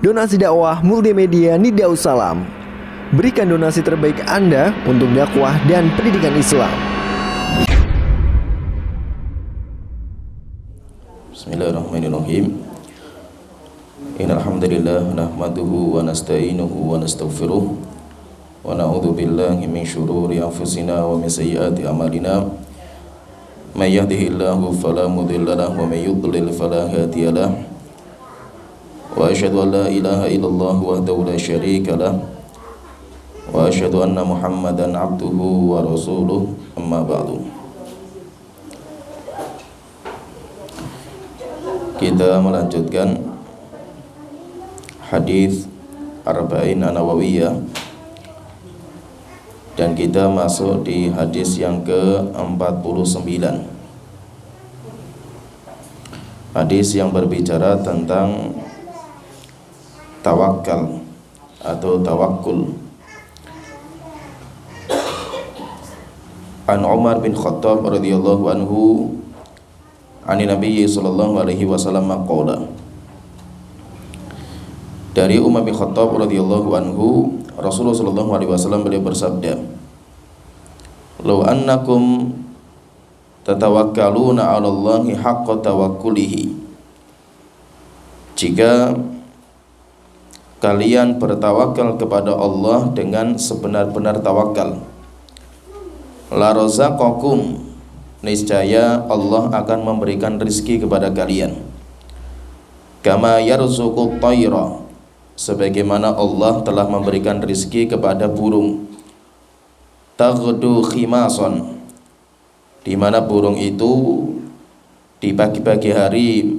Donasi dakwah multimedia Nidaus Salam. Berikan donasi terbaik Anda untuk dakwah dan pendidikan Islam. Bismillahirrahmanirrahim. Innal hamdalillah nahmaduhu wa nasta'inuhu wa nastaghfiruh wa na'udzu billahi min syururi anfusina wa min sayyiati a'malina. May yahdihillahu fala mudilla lahu wa may yudlil fala hadiya lahu. Wa asyhadu an la ilaha illallah wahdahu la syarika lah wa asyhadu anna Muhammadan abduhu wa rasuluh, amma ba'du. Kita melanjutkan hadis Arba'in An-Nawawiyah dan kita masuk di hadis yang ke-49. Hadis yang berbicara tentang tawakal atau tawakkul. An Umar bin Khattab radhiyallahu anhu ani Nabi sallallahu alaihi wasallam qala. Dari Umar bin Khattab radhiyallahu anhu, Rasulullah sallallahu alaihi wasallam beliau bersabda, "Law annakum tatawakkaluna 'ala Allahi haqqa tawakkulihi." Jika kalian bertawakal kepada Allah dengan sebenar-benar tawakal, la razaqakum, niscaya Allah akan memberikan rizki kepada kalian. Kama yarzuqut tayra, sebagaimana Allah telah memberikan rizki kepada burung. Taghdu khimason, di mana burung itu di pagi-pagi hari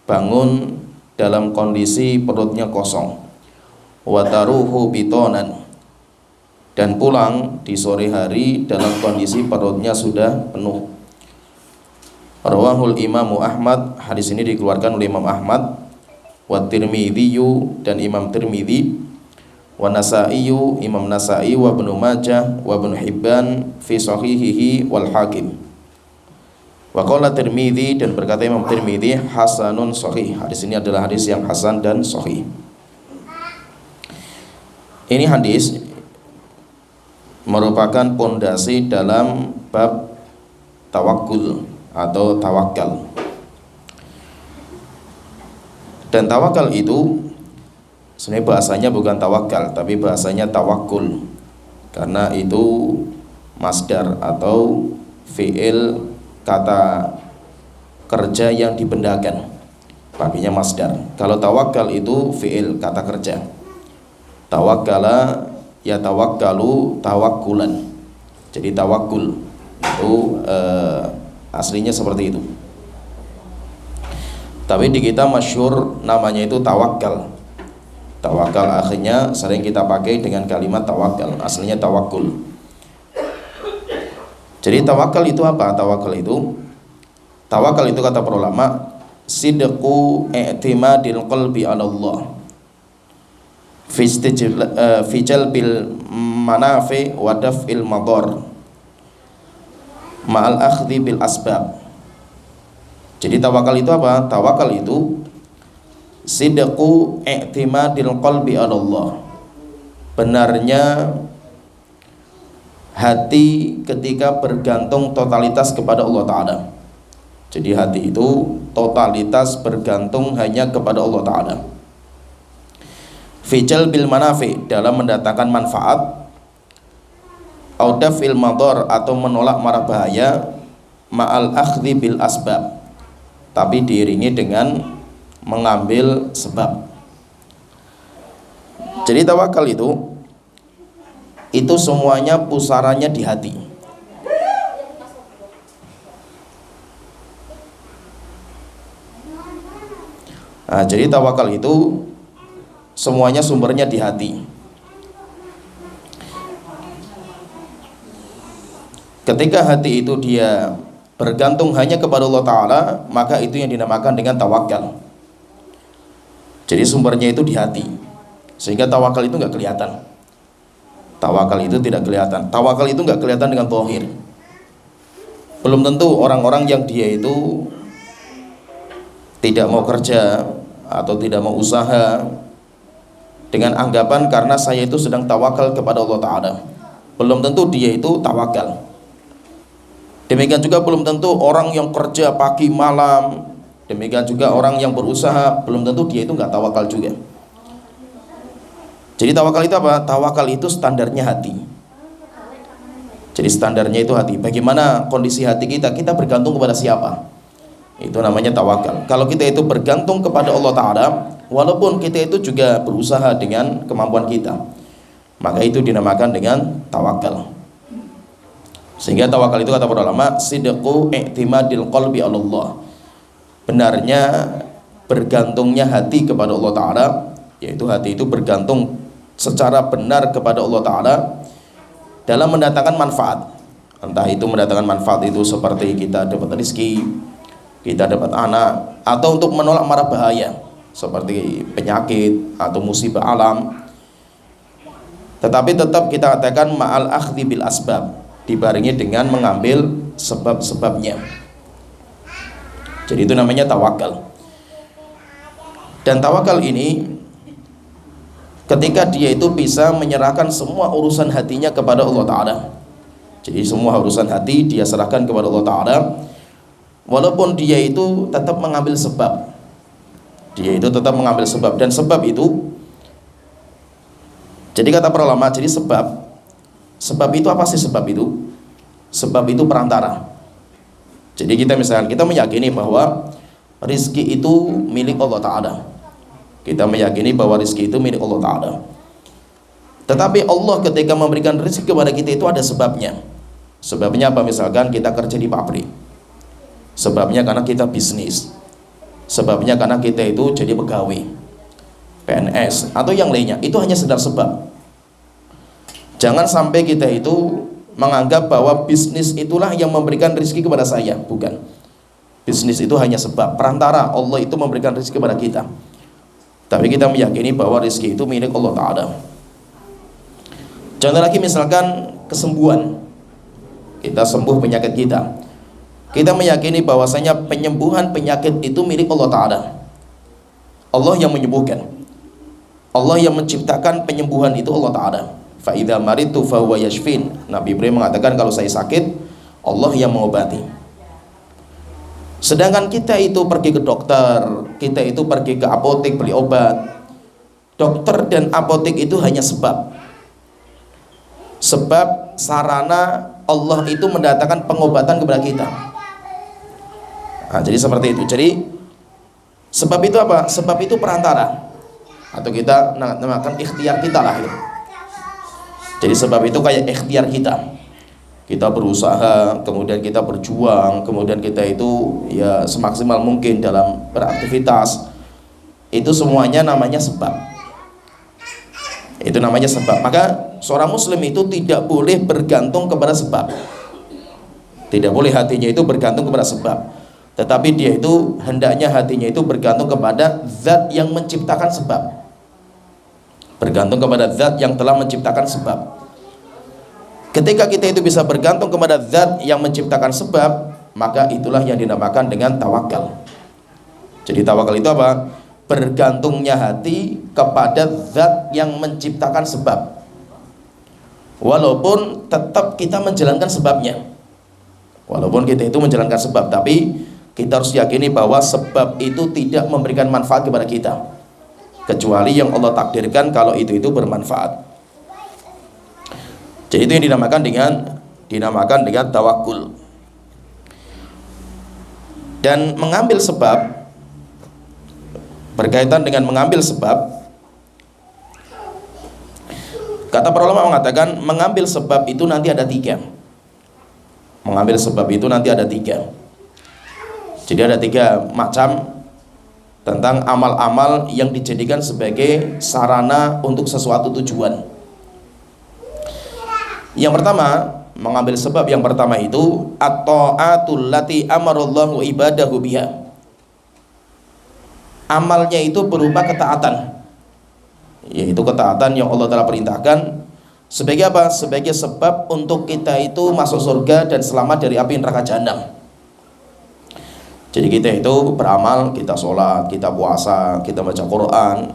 bangun dalam kondisi perutnya kosong, wataruhu bitonan, dan pulang di sore hari dalam kondisi perutnya sudah penuh. Rawahul Imamu Ahmad, hadis ini dikeluarkan oleh Imam Ahmad, wa Tirmidziyu, dan Imam Tirmidzi, wa Nasaiyu, Imam Nasai, wa Ibnu Majah, wa Ibnu Hibban fi sahihihi wal Hakim. Wa qala Tirmidzi, dan berkata Imam Tirmidzi, hasanun sahih. Hadis ini adalah hadis yang hasan dan sahih. Ini hadis merupakan pondasi dalam bab tawakkul atau tawakal. Dan tawakal itu sebenarnya bahasanya bukan tawakal, tapi bahasanya tawakkul, karena itu masdar atau fi'il, kata kerja yang dibendakan, pakainya masdar. Kalau tawakal itu fi'il, kata kerja. Tawakkala ya tawakkalu tawakkulan. Jadi tawakkul itu aslinya seperti itu. Tapi di kita masyhur namanya itu tawakal. Tawakal akhirnya sering kita pakai dengan kalimat tawakal, aslinya tawakkul. Jadi tawakal itu apa? Tawakal itu kata para ulama, sidqu i'timadil qalbi 'ala Allah fi jalbil manafi wa daf'il madar ma'al akhdhi bil asbab. Jadi tawakal itu apa? Tawakal itu sidqu i'timadil qalbi 'ala Allah, benarnya hati ketika bergantung totalitas kepada Allah Ta'ala. Jadi hati itu totalitas bergantung hanya kepada Allah Ta'ala. Fijal bil manafi, dalam mendatangkan manfaat, audafil mador, atau menolak mara bahaya, ma'al akhdhi bil asbab, tapi diiringi dengan mengambil sebab. Jadi tawakal itu semuanya pusarannya di hati. Nah, jadi tawakal itu semuanya sumbernya di hati. Ketika hati itu dia bergantung hanya kepada Allah Ta'ala, maka itu yang dinamakan dengan tawakal. Jadi sumbernya itu di hati, sehingga tawakal itu nggak kelihatan. Tawakal itu tidak kelihatan. Tawakal itu nggak kelihatan dengan zahir. Belum tentu orang-orang yang dia itu tidak mau kerja atau tidak mau usaha dengan anggapan karena saya itu sedang tawakal kepada Allah Ta'ala. Belum tentu dia itu tawakal. Demikian juga belum tentu orang yang kerja pagi malam, demikian juga orang yang berusaha, belum tentu dia itu nggak tawakal juga. Jadi tawakal itu apa? Tawakal itu standarnya hati. Jadi standarnya itu hati. Bagaimana kondisi hati kita? Kita bergantung kepada siapa? Itu namanya tawakal. Kalau kita itu bergantung kepada Allah Ta'ala, walaupun kita itu juga berusaha dengan kemampuan kita, maka itu dinamakan dengan tawakal. Sehingga tawakal itu kata para ulama, sidqu i'timadil qalbi 'ala Allah. Benarnya bergantungnya hati kepada Allah Ta'ala, yaitu hati itu bergantung secara benar kepada Allah Ta'ala dalam mendatangkan manfaat. Entah itu mendatangkan manfaat itu seperti kita dapat rezeki, kita dapat anak, atau untuk menolak mara bahaya seperti penyakit atau musibah alam. Tetapi tetap kita katakan ma'al akhdhi bil asbab, dibarengi dengan mengambil sebab-sebabnya. Jadi itu namanya tawakal. Dan tawakal ini ketika dia itu bisa menyerahkan semua urusan hatinya kepada Allah Ta'ala. Jadi semua urusan hati dia serahkan kepada Allah Ta'ala, walaupun dia itu tetap mengambil sebab. Dia itu tetap mengambil sebab. Dan sebab itu, jadi kata para ulama, jadi sebab itu apa sih sebab itu? Sebab itu perantara. Jadi kita misalkan, kita meyakini bahwa rizki itu milik Allah Ta'ala. Kita meyakini bahwa rizki itu milik Allah Ta'ala. Tetapi Allah ketika memberikan rizki kepada kita itu ada sebabnya. Sebabnya apa? Misalkan kita kerja di pabrik, sebabnya karena kita bisnis, sebabnya karena kita itu jadi pegawai PNS atau yang lainnya. Itu hanya sekedar sebab. Jangan sampai kita itu menganggap bahwa bisnis itulah yang memberikan rizki kepada saya. Bukan. Bisnis itu hanya sebab, perantara. Allah itu memberikan rizki kepada kita, tapi kita meyakini bahwa rizki itu milik Allah Ta'ala. Contoh lagi misalkan kesembuhan. Kita sembuh penyakit kita, kita meyakini bahwasanya penyembuhan penyakit itu milik Allah Ta'ala. Allah yang menyembuhkan, Allah yang menciptakan penyembuhan itu Allah Ta'ala. Fa idza maritu fa huwa yashfin. Nabi Ibrahim mengatakan kalau saya sakit, Allah yang mengobati. Sedangkan kita itu pergi ke dokter, kita itu pergi ke apotek beli obat. Dokter dan apotek itu hanya sebab. Sebab sarana Allah itu mendatangkan pengobatan kepada kita. Nah, jadi seperti itu. Jadi sebab itu apa? Sebab itu perantara, atau kita namakan ikhtiar kita lah. Jadi sebab itu kayak ikhtiar kita. Kita berusaha, kemudian kita berjuang, kemudian kita itu ya semaksimal mungkin dalam beraktivitas. Itu semuanya namanya sebab. Itu namanya sebab. Maka seorang muslim itu tidak boleh bergantung kepada sebab. Tidak boleh hatinya itu bergantung kepada sebab. Tetapi dia itu hendaknya hatinya itu bergantung kepada zat yang menciptakan sebab. Bergantung kepada zat yang telah menciptakan sebab. Ketika kita itu bisa bergantung kepada zat yang menciptakan sebab, maka itulah yang dinamakan dengan tawakal. Jadi tawakal itu apa? Bergantungnya hati kepada zat yang menciptakan sebab, walaupun tetap kita menjalankan sebabnya. Walaupun kita itu menjalankan sebab, tapi kita harus yakini bahwa sebab itu tidak memberikan manfaat kepada kita, kecuali yang Allah takdirkan kalau itu bermanfaat. Jadi itu yang dinamakan dengan tawakul. Dan mengambil sebab, berkaitan dengan mengambil sebab, kata para ulama mengatakan mengambil sebab itu nanti ada tiga. Mengambil sebab itu nanti ada tiga. Jadi ada tiga macam tentang amal-amal yang dijadikan sebagai sarana untuk sesuatu tujuan. Yang pertama, mengambil sebab yang pertama itu at-ta'atul lati amarallahu ibadahu biha. Amalnya itu berupa ketaatan, yaitu ketaatan yang Allah telah perintahkan. Sebagai apa? Sebagai sebab untuk kita itu masuk surga dan selamat dari api neraka jahanam. Jadi kita itu beramal, kita sholat, kita puasa, kita baca Quran,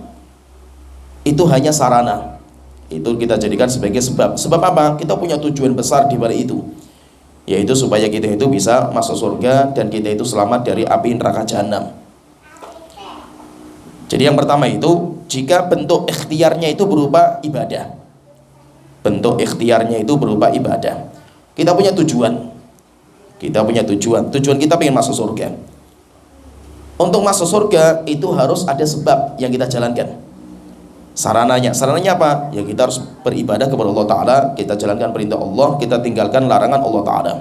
itu hanya sarana. Itu kita jadikan sebagai sebab. Sebab apa? Kita punya tujuan besar di balik itu, yaitu supaya kita itu bisa masuk surga dan kita itu selamat dari api neraka jahanam. Jadi yang pertama itu, jika bentuk ikhtiarnya itu berupa ibadah. Bentuk ikhtiarnya itu berupa ibadah. Kita punya tujuan. Tujuan kita pengen masuk surga. Untuk masuk surga itu harus ada sebab yang kita jalankan. Sarananya apa? Ya kita harus beribadah kepada Allah Ta'ala, kita jalankan perintah Allah, kita tinggalkan larangan Allah Ta'ala.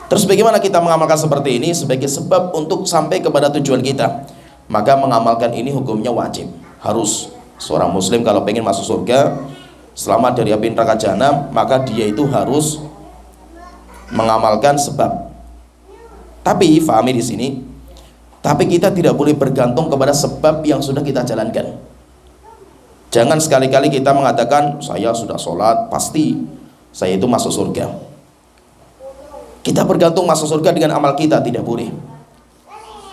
Terus bagaimana kita mengamalkan seperti ini sebagai sebab untuk sampai kepada tujuan kita? Maka mengamalkan ini hukumnya wajib. Harus seorang muslim kalau pengen masuk surga, selamat dari api neraka jahanam, maka dia itu harus mengamalkan sebab. Tapi fahami di sini, tapi kita tidak boleh bergantung kepada sebab yang sudah kita jalankan. Jangan sekali-kali kita mengatakan saya sudah sholat, pasti saya itu masuk surga. Kita bergantung masuk surga dengan amal kita, tidak boleh.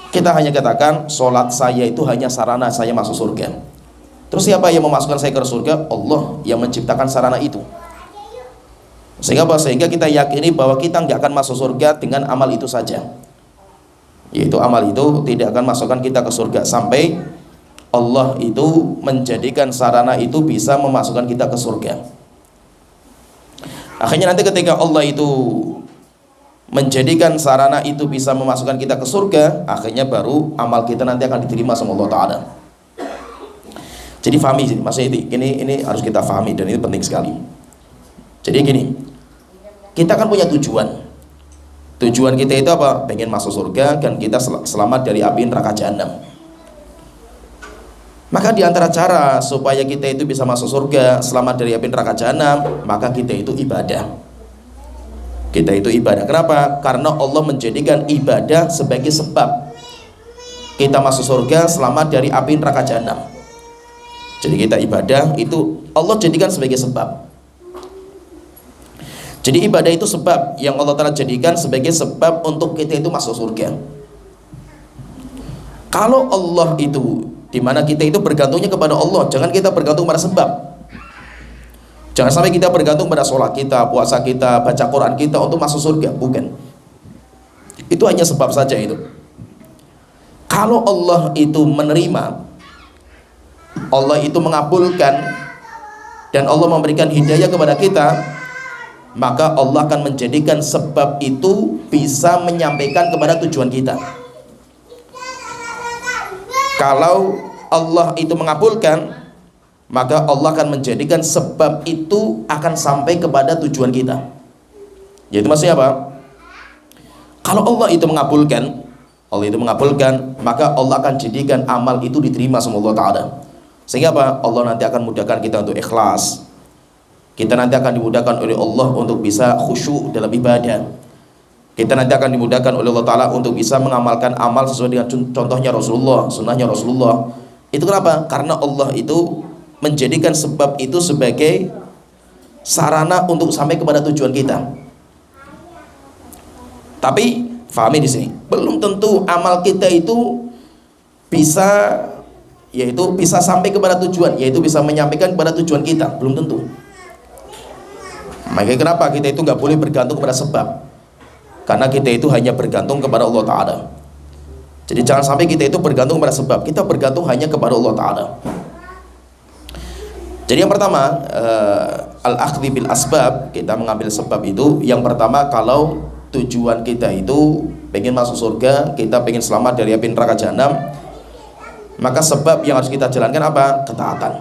Kita hanya katakan sholat saya itu hanya sarana saya masuk surga. Terus siapa yang memasukkan saya ke surga? Allah yang menciptakan sarana itu. Sehingga kita yakini bahwa kita nggak akan masuk surga dengan amal itu saja. Yaitu amal itu tidak akan masukkan kita ke surga sampai Allah itu menjadikan sarana itu bisa memasukkan kita ke surga. Akhirnya nanti ketika Allah itu menjadikan sarana itu bisa memasukkan kita ke surga, akhirnya baru amal kita nanti akan diterima sama Allah Ta'ala. Jadi fahami Mas Edi, ini harus kita fahami dan ini penting sekali. Jadi gini, kita kan punya tujuan. Tujuan kita itu apa? Pengen masuk surga dan kita selamat dari api neraka jahanam. Maka di antara cara supaya kita itu bisa masuk surga, selamat dari api neraka jahanam, maka kita itu ibadah. Kita itu ibadah. Kenapa? Karena Allah menjadikan ibadah sebagai sebab kita masuk surga, selamat dari api neraka jahanam. Jadi kita ibadah itu Allah jadikan sebagai sebab. Jadi ibadah itu sebab yang Allah Ta'ala jadikan sebagai sebab untuk kita itu masuk surga. Kalau Allah itu, dimana kita itu bergantungnya kepada Allah, jangan kita bergantung pada sebab. Jangan sampai kita bergantung pada sholat kita, puasa kita, baca Quran kita untuk masuk surga. Bukan. Itu hanya sebab saja itu. Kalau Allah itu menerima, Allah itu mengabulkan, dan Allah memberikan hidayah kepada kita, maka Allah akan menjadikan sebab itu bisa menyampaikan kepada tujuan kita. Kalau Allah itu mengabulkan, maka Allah akan menjadikan sebab itu akan sampai kepada tujuan kita. Yaitu maksudnya apa? Kalau Allah itu mengabulkan, maka Allah akan jadikan amal itu diterima sama Allah Ta'ala. Sehingga apa? Allah nanti akan mudahkan kita untuk ikhlas. Kita nanti akan dimudahkan oleh Allah untuk bisa khusyuk dalam ibadah. Kita nanti akan dimudahkan oleh Allah Ta'ala untuk bisa mengamalkan amal sesuai dengan contohnya Rasulullah, sunnahnya Rasulullah. Itu kenapa? Karena Allah itu menjadikan sebab itu sebagai sarana untuk sampai kepada tujuan kita. Tapi fahami di sini, belum tentu amal kita itu bisa sampai kepada tujuan, yaitu bisa menyampaikan kepada tujuan kita, belum tentu. Makanya kenapa kita itu nggak boleh bergantung kepada sebab? Karena kita itu hanya bergantung kepada Allah Ta'ala. Jadi jangan sampai kita itu bergantung kepada sebab, kita bergantung hanya kepada Allah Ta'ala. Jadi yang pertama, al-akhdhi bil asbab, kita mengambil sebab itu. Yang pertama, kalau tujuan kita itu pengen masuk surga, kita pengen selamat dari api neraka jahanam, maka sebab yang harus kita jalankan apa? Ketaatan.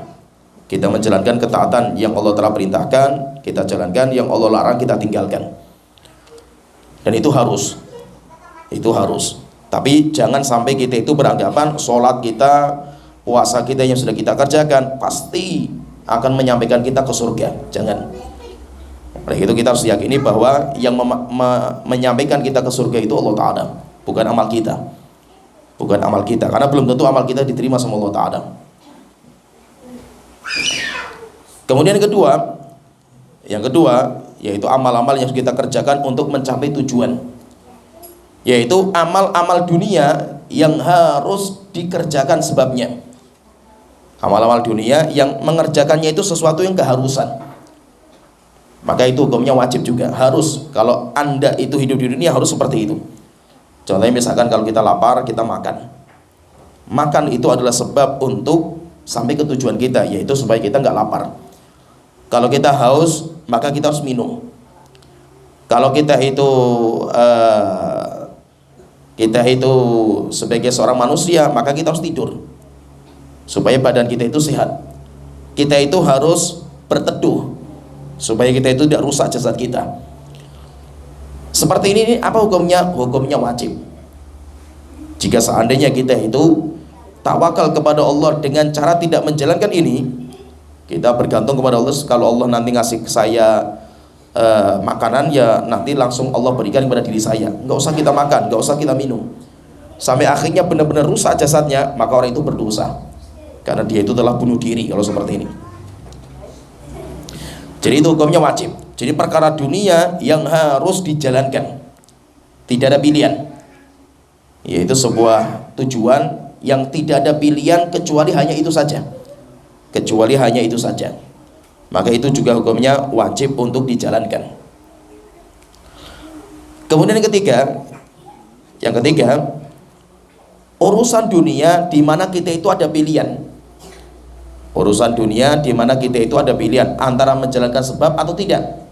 Kita menjalankan ketaatan yang Allah telah perintahkan, kita jalankan yang Allah larang, kita tinggalkan. Dan itu harus. Tapi jangan sampai kita itu beranggapan sholat kita, puasa kita yang sudah kita kerjakan pasti akan menyampaikan kita ke surga. Jangan. Oleh itu kita harus yakini bahwa yang menyampaikan kita ke surga itu Allah Ta'ala, bukan amal kita. Bukan amal kita, karena belum tentu amal kita diterima sama Allah Ta'ala. Kemudian yang kedua yaitu amal-amal yang kita kerjakan untuk mencapai tujuan, yaitu amal-amal dunia yang harus dikerjakan sebabnya. Amal-amal dunia yang mengerjakannya itu sesuatu yang keharusan, maka itu hukumnya wajib juga. Harus, kalau Anda itu hidup di dunia harus seperti itu. Contohnya misalkan kalau kita lapar, kita makan. Makan itu adalah sebab untuk sampai ke tujuan kita, yaitu supaya kita nggak lapar. Kalau kita haus, maka kita harus minum. Kalau kita itu sebagai seorang manusia, maka kita harus tidur supaya badan kita itu sehat. Kita itu harus berteduh supaya kita itu tidak rusak jasad kita. Seperti ini apa hukumnya? Hukumnya wajib. Jika seandainya kita itu tawakal kepada Allah dengan cara tidak menjalankan ini, kita bergantung kepada Allah. Kalau Allah nanti ngasih ke saya makanan, ya nanti langsung Allah berikan kepada diri saya. Nggak usah kita makan, nggak usah kita minum. Sampai akhirnya benar-benar rusak jasadnya, maka orang itu berdosa, karena dia itu telah bunuh diri kalau seperti ini. Jadi itu hukumnya wajib. Jadi perkara dunia yang harus dijalankan, tidak ada pilihan, yaitu sebuah tujuan yang tidak ada pilihan kecuali hanya itu saja. Kecuali hanya itu saja, maka itu juga hukumnya wajib untuk dijalankan. Kemudian yang ketiga, urusan dunia di mana kita itu ada pilihan. Urusan dunia di mana kita itu ada pilihan antara menjalankan sebab atau tidak.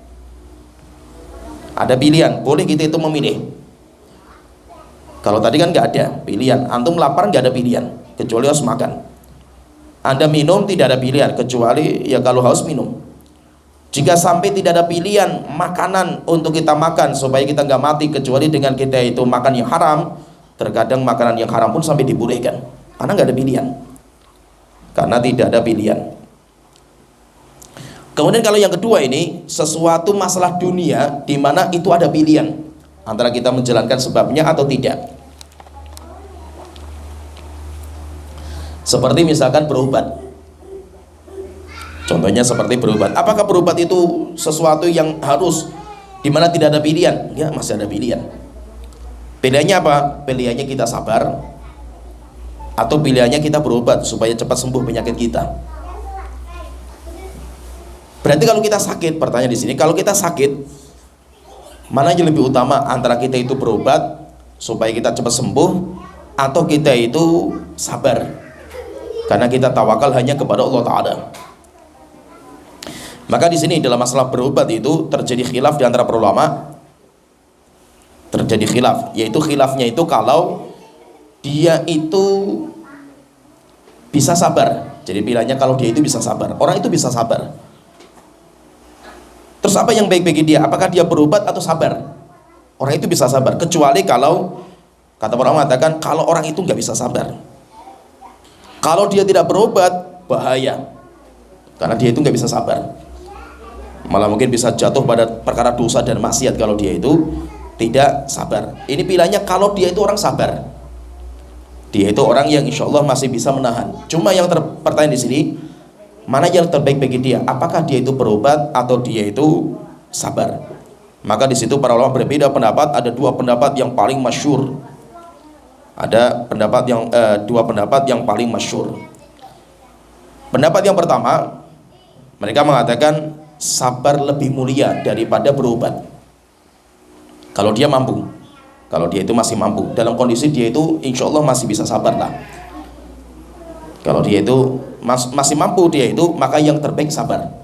Ada pilihan, boleh kita itu memilih. Kalau tadi kan nggak ada pilihan, antum lapar nggak ada pilihan kecuali harus makan. Anda minum tidak ada pilihan kecuali ya kalau haus minum. Jika sampai tidak ada pilihan makanan untuk kita makan supaya kita nggak mati kecuali dengan kita itu makan yang haram, terkadang makanan yang haram pun sampai dibolehkan karena nggak ada pilihan, karena tidak ada pilihan. Kemudian kalau yang kedua ini sesuatu masalah dunia di mana itu ada pilihan antara kita menjalankan sebabnya atau tidak. Seperti misalkan berobat. Contohnya seperti berobat. Apakah berobat itu sesuatu yang harus di mana tidak ada pilihan? Ya, masih ada pilihan. Pilihannya apa? Pilihannya kita sabar, atau pilihannya kita berobat supaya cepat sembuh penyakit kita. Berarti kalau kita sakit, pertanyaan di sini, kalau kita sakit, mana yang lebih utama antara kita itu berobat supaya kita cepat sembuh atau kita itu sabar karena kita tawakal hanya kepada Allah Ta'ala? Maka di sini dalam masalah berobat itu terjadi khilaf di antara para ulama. Terjadi khilaf, yaitu khilafnya itu kalau dia itu bisa sabar. Jadi pilihannya kalau dia itu bisa sabar, orang itu bisa sabar. Terus apa yang baik bagi dia? Apakah dia berobat atau sabar? Orang itu bisa sabar, kecuali kalau kata para ulama mengatakan kalau orang itu nggak bisa sabar. Kalau dia tidak berobat, bahaya, karena dia itu nggak bisa sabar, malah mungkin bisa jatuh pada perkara dosa dan maksiat kalau dia itu tidak sabar. Ini pilihannya kalau dia itu orang sabar, dia itu orang yang insya Allah masih bisa menahan. Cuma yang pertanyaan di sini, mana yang terbaik bagi dia? Apakah dia itu berobat atau dia itu sabar? Maka di situ para ulama berbeda pendapat. Ada dua pendapat yang paling masyhur. Ada dua pendapat yang paling masyhur. Pendapat yang pertama, mereka mengatakan sabar lebih mulia daripada berobat. Kalau dia mampu, kalau dia itu masih mampu, dalam kondisi dia itu insya Allah masih bisa sabar lah. Kalau dia itu masih mampu, dia itu, maka yang terbaik sabar.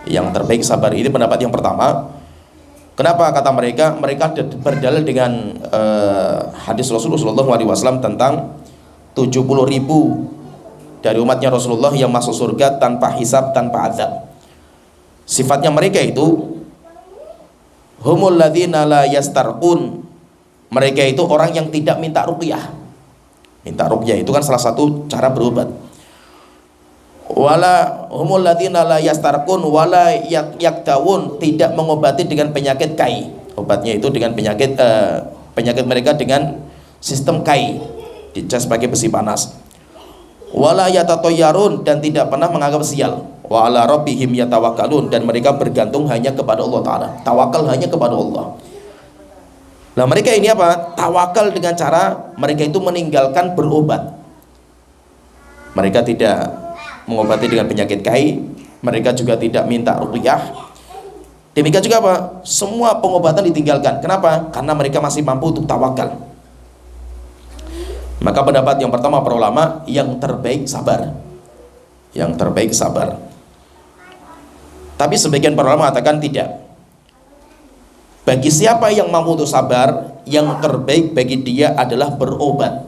Yang terbaik sabar. Ini pendapat yang pertama. Kenapa kata mereka? Mereka berdalil dengan hadis Rasulullah SAW tentang 70.000 dari umatnya Rasulullah yang masuk surga tanpa hisab, tanpa azab. Sifatnya mereka itu humul ladzina la yastarqun. Mereka itu orang yang tidak minta ruqyah. Minta ruqyah itu kan salah satu cara berobat. Wala humul ladzina la yastarqun wala yaktawun, tidak mengobati dengan penyakit kai. Obatnya itu dengan penyakit mereka dengan sistem kai, dicas pakai besi panas. Wala yatatoyarun, dan tidak pernah menganggap sial. Wa ala rabbihim yatawakkalun, dan mereka bergantung hanya kepada Allah Ta'ala, tawakal hanya kepada Allah. Nah mereka ini apa? Tawakal dengan cara mereka itu meninggalkan berobat. Mereka tidak mengobati dengan penyakit gaib, mereka juga tidak minta ruqyah. Demikian juga apa? Semua pengobatan ditinggalkan. Kenapa? Karena mereka masih mampu untuk tawakal. Maka pendapat yang pertama para ulama, yang terbaik sabar. Yang terbaik sabar. Tapi sebagian para ulama mengatakan tidak. Bagi siapa yang mampu untuk sabar, yang terbaik bagi dia adalah berobat.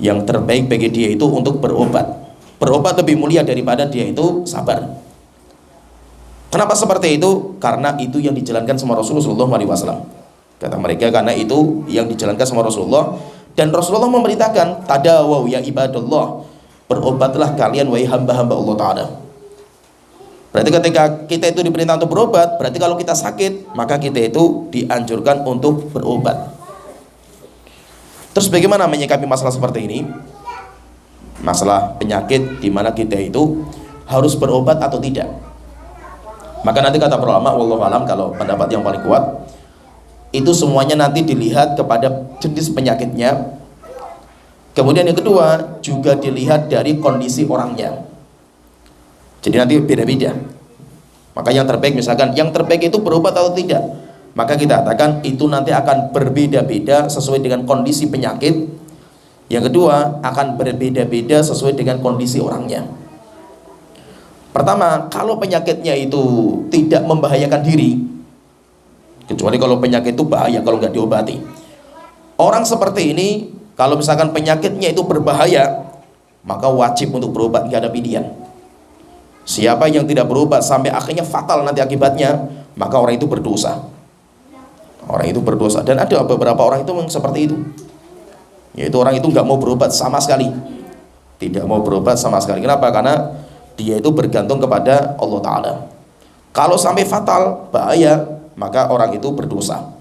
Yang terbaik bagi dia itu untuk berobat. Berobat lebih mulia daripada dia itu sabar. Kenapa seperti itu? Karena itu yang dijalankan sama Rasulullah SAW. Kata mereka, karena itu yang dijalankan sama Rasulullah. Dan Rasulullah memerintahkan, tadawaw ya ibadallah, berobatlah kalian wahai hamba-hamba Allah Ta'ala. Berarti ketika kita itu diperintah untuk berobat, berarti kalau kita sakit, maka kita itu dianjurkan untuk berobat. Terus bagaimana menyikapi masalah seperti ini? Masalah penyakit di mana kita itu harus berobat atau tidak? Maka nanti kata para ulama, wallahu alam, kalau pendapat yang paling kuat, itu semuanya nanti dilihat kepada jenis penyakitnya. Kemudian yang kedua, juga dilihat dari kondisi orangnya. Jadi nanti beda-beda. Maka yang terbaik, misalkan yang terbaik itu berobat atau tidak, maka kita katakan itu nanti akan berbeda-beda sesuai dengan kondisi penyakit. Yang kedua, akan berbeda-beda sesuai dengan kondisi orangnya. Pertama, kalau penyakitnya itu tidak membahayakan diri, kecuali kalau penyakit itu bahaya kalau nggak diobati. Orang seperti ini, kalau misalkan penyakitnya itu berbahaya, maka wajib untuk berobat, nggak ada pilihan. Siapa yang tidak berobat sampai akhirnya fatal nanti akibatnya, maka orang itu berdosa. Orang itu berdosa. Dan ada beberapa orang itu yang seperti itu, yaitu orang itu nggak mau berobat sama sekali, tidak mau berobat sama sekali. Kenapa? Karena dia itu bergantung kepada Allah Ta'ala. Kalau sampai fatal, bahaya, maka orang itu berdosa.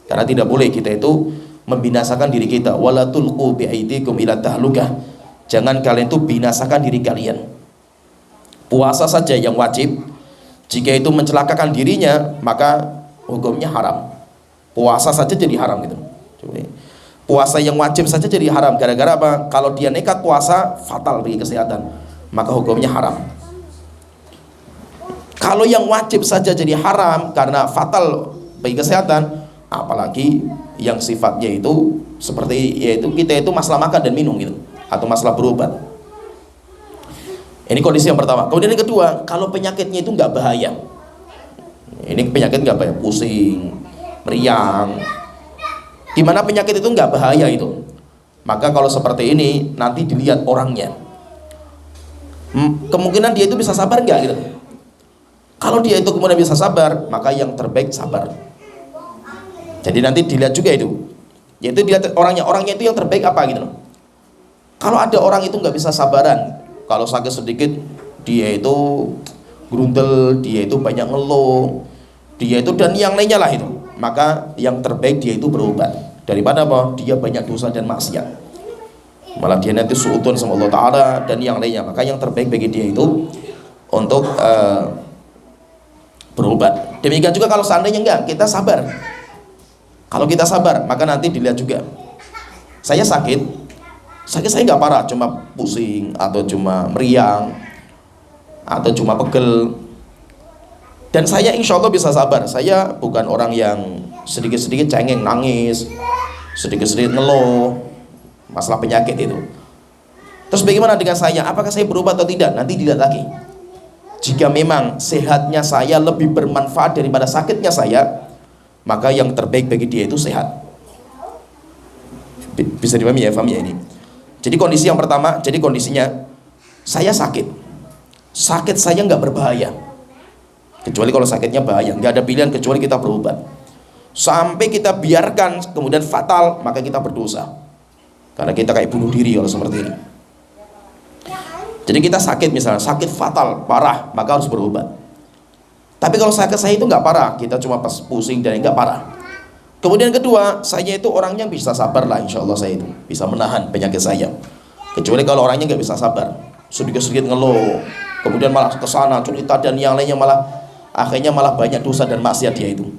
Karena tidak boleh kita itu membinasakan diri kita. Wala tulqu bi'aidikum ila tahlukah. Jangan kalian itu binasakan diri kalian. Puasa saja yang wajib, jika itu mencelakakan dirinya, maka hukumnya haram. Puasa saja jadi haram gitu. Puasa yang wajib saja jadi haram. Gara-gara apa? Kalau dia nekat puasa, fatal bagi kesehatan, maka hukumnya haram. Kalau yang wajib saja jadi haram karena fatal bagi kesehatan, apalagi yang sifatnya itu seperti yaitu kita itu masalah makan dan minum gitu, atau masalah berobat. Ini kondisi yang pertama. Kemudian yang kedua, kalau penyakitnya itu nggak bahaya, ini penyakit nggak bahaya, pusing, meriang, dimana penyakit itu nggak bahaya itu, maka kalau seperti ini nanti dilihat orangnya. Kemungkinan dia itu bisa sabar nggak gitu. Kalau dia itu kemudian bisa sabar, maka yang terbaik sabar. Jadi nanti dilihat juga itu, yaitu dilihat orangnya itu yang terbaik apa gitu. Kalau ada orang itu nggak bisa sabaran, kalau sakit sedikit dia itu grundel, dia itu banyak ngeluh, dia itu dan yang lainnya lah itu, maka yang terbaik dia itu berobat daripada apa? Dia banyak dosa dan maksiat, malah dia nanti suudon sama Allah Ta'ala dan yang lainnya. Maka yang terbaik bagi dia itu untuk berobat. Demikian juga kalau seandainya enggak, kita sabar. Kalau kita sabar, maka nanti dilihat juga, saya sakit saya nggak parah, cuma pusing atau cuma meriang atau cuma pegel, dan saya insya Allah bisa sabar. Saya bukan orang yang sedikit-sedikit cengeng, nangis, sedikit-sedikit ngeluh masalah penyakit itu. Terus bagaimana dengan saya? Apakah saya berobat atau tidak? Nanti dilihat lagi. Jika memang sehatnya saya lebih bermanfaat daripada sakitnya saya, maka yang terbaik bagi dia itu sehat. Bisa dipahami ya, paham ya ini? Jadi kondisi yang pertama, jadi kondisinya saya sakit saya nggak berbahaya, kecuali kalau sakitnya bahaya, nggak ada pilihan kecuali kita berobat. Sampai kita biarkan kemudian fatal, maka kita berdosa, karena kita kayak bunuh diri kalau seperti ini. Jadi kita sakit, misalnya sakit fatal parah, maka harus berobat. Tapi kalau sakit saya itu nggak parah, kita cuma pas pusing dan nggak parah. Kemudian kedua, saya itu orangnya bisa sabar lah, insya Allah saya itu bisa menahan penyakit saya. Kecuali kalau orangnya nggak bisa sabar, sedikit-sedikit ngeluh, kemudian malah kesana cerita dan yang lainnya, malah akhirnya malah banyak dosa dan maksiat dia itu.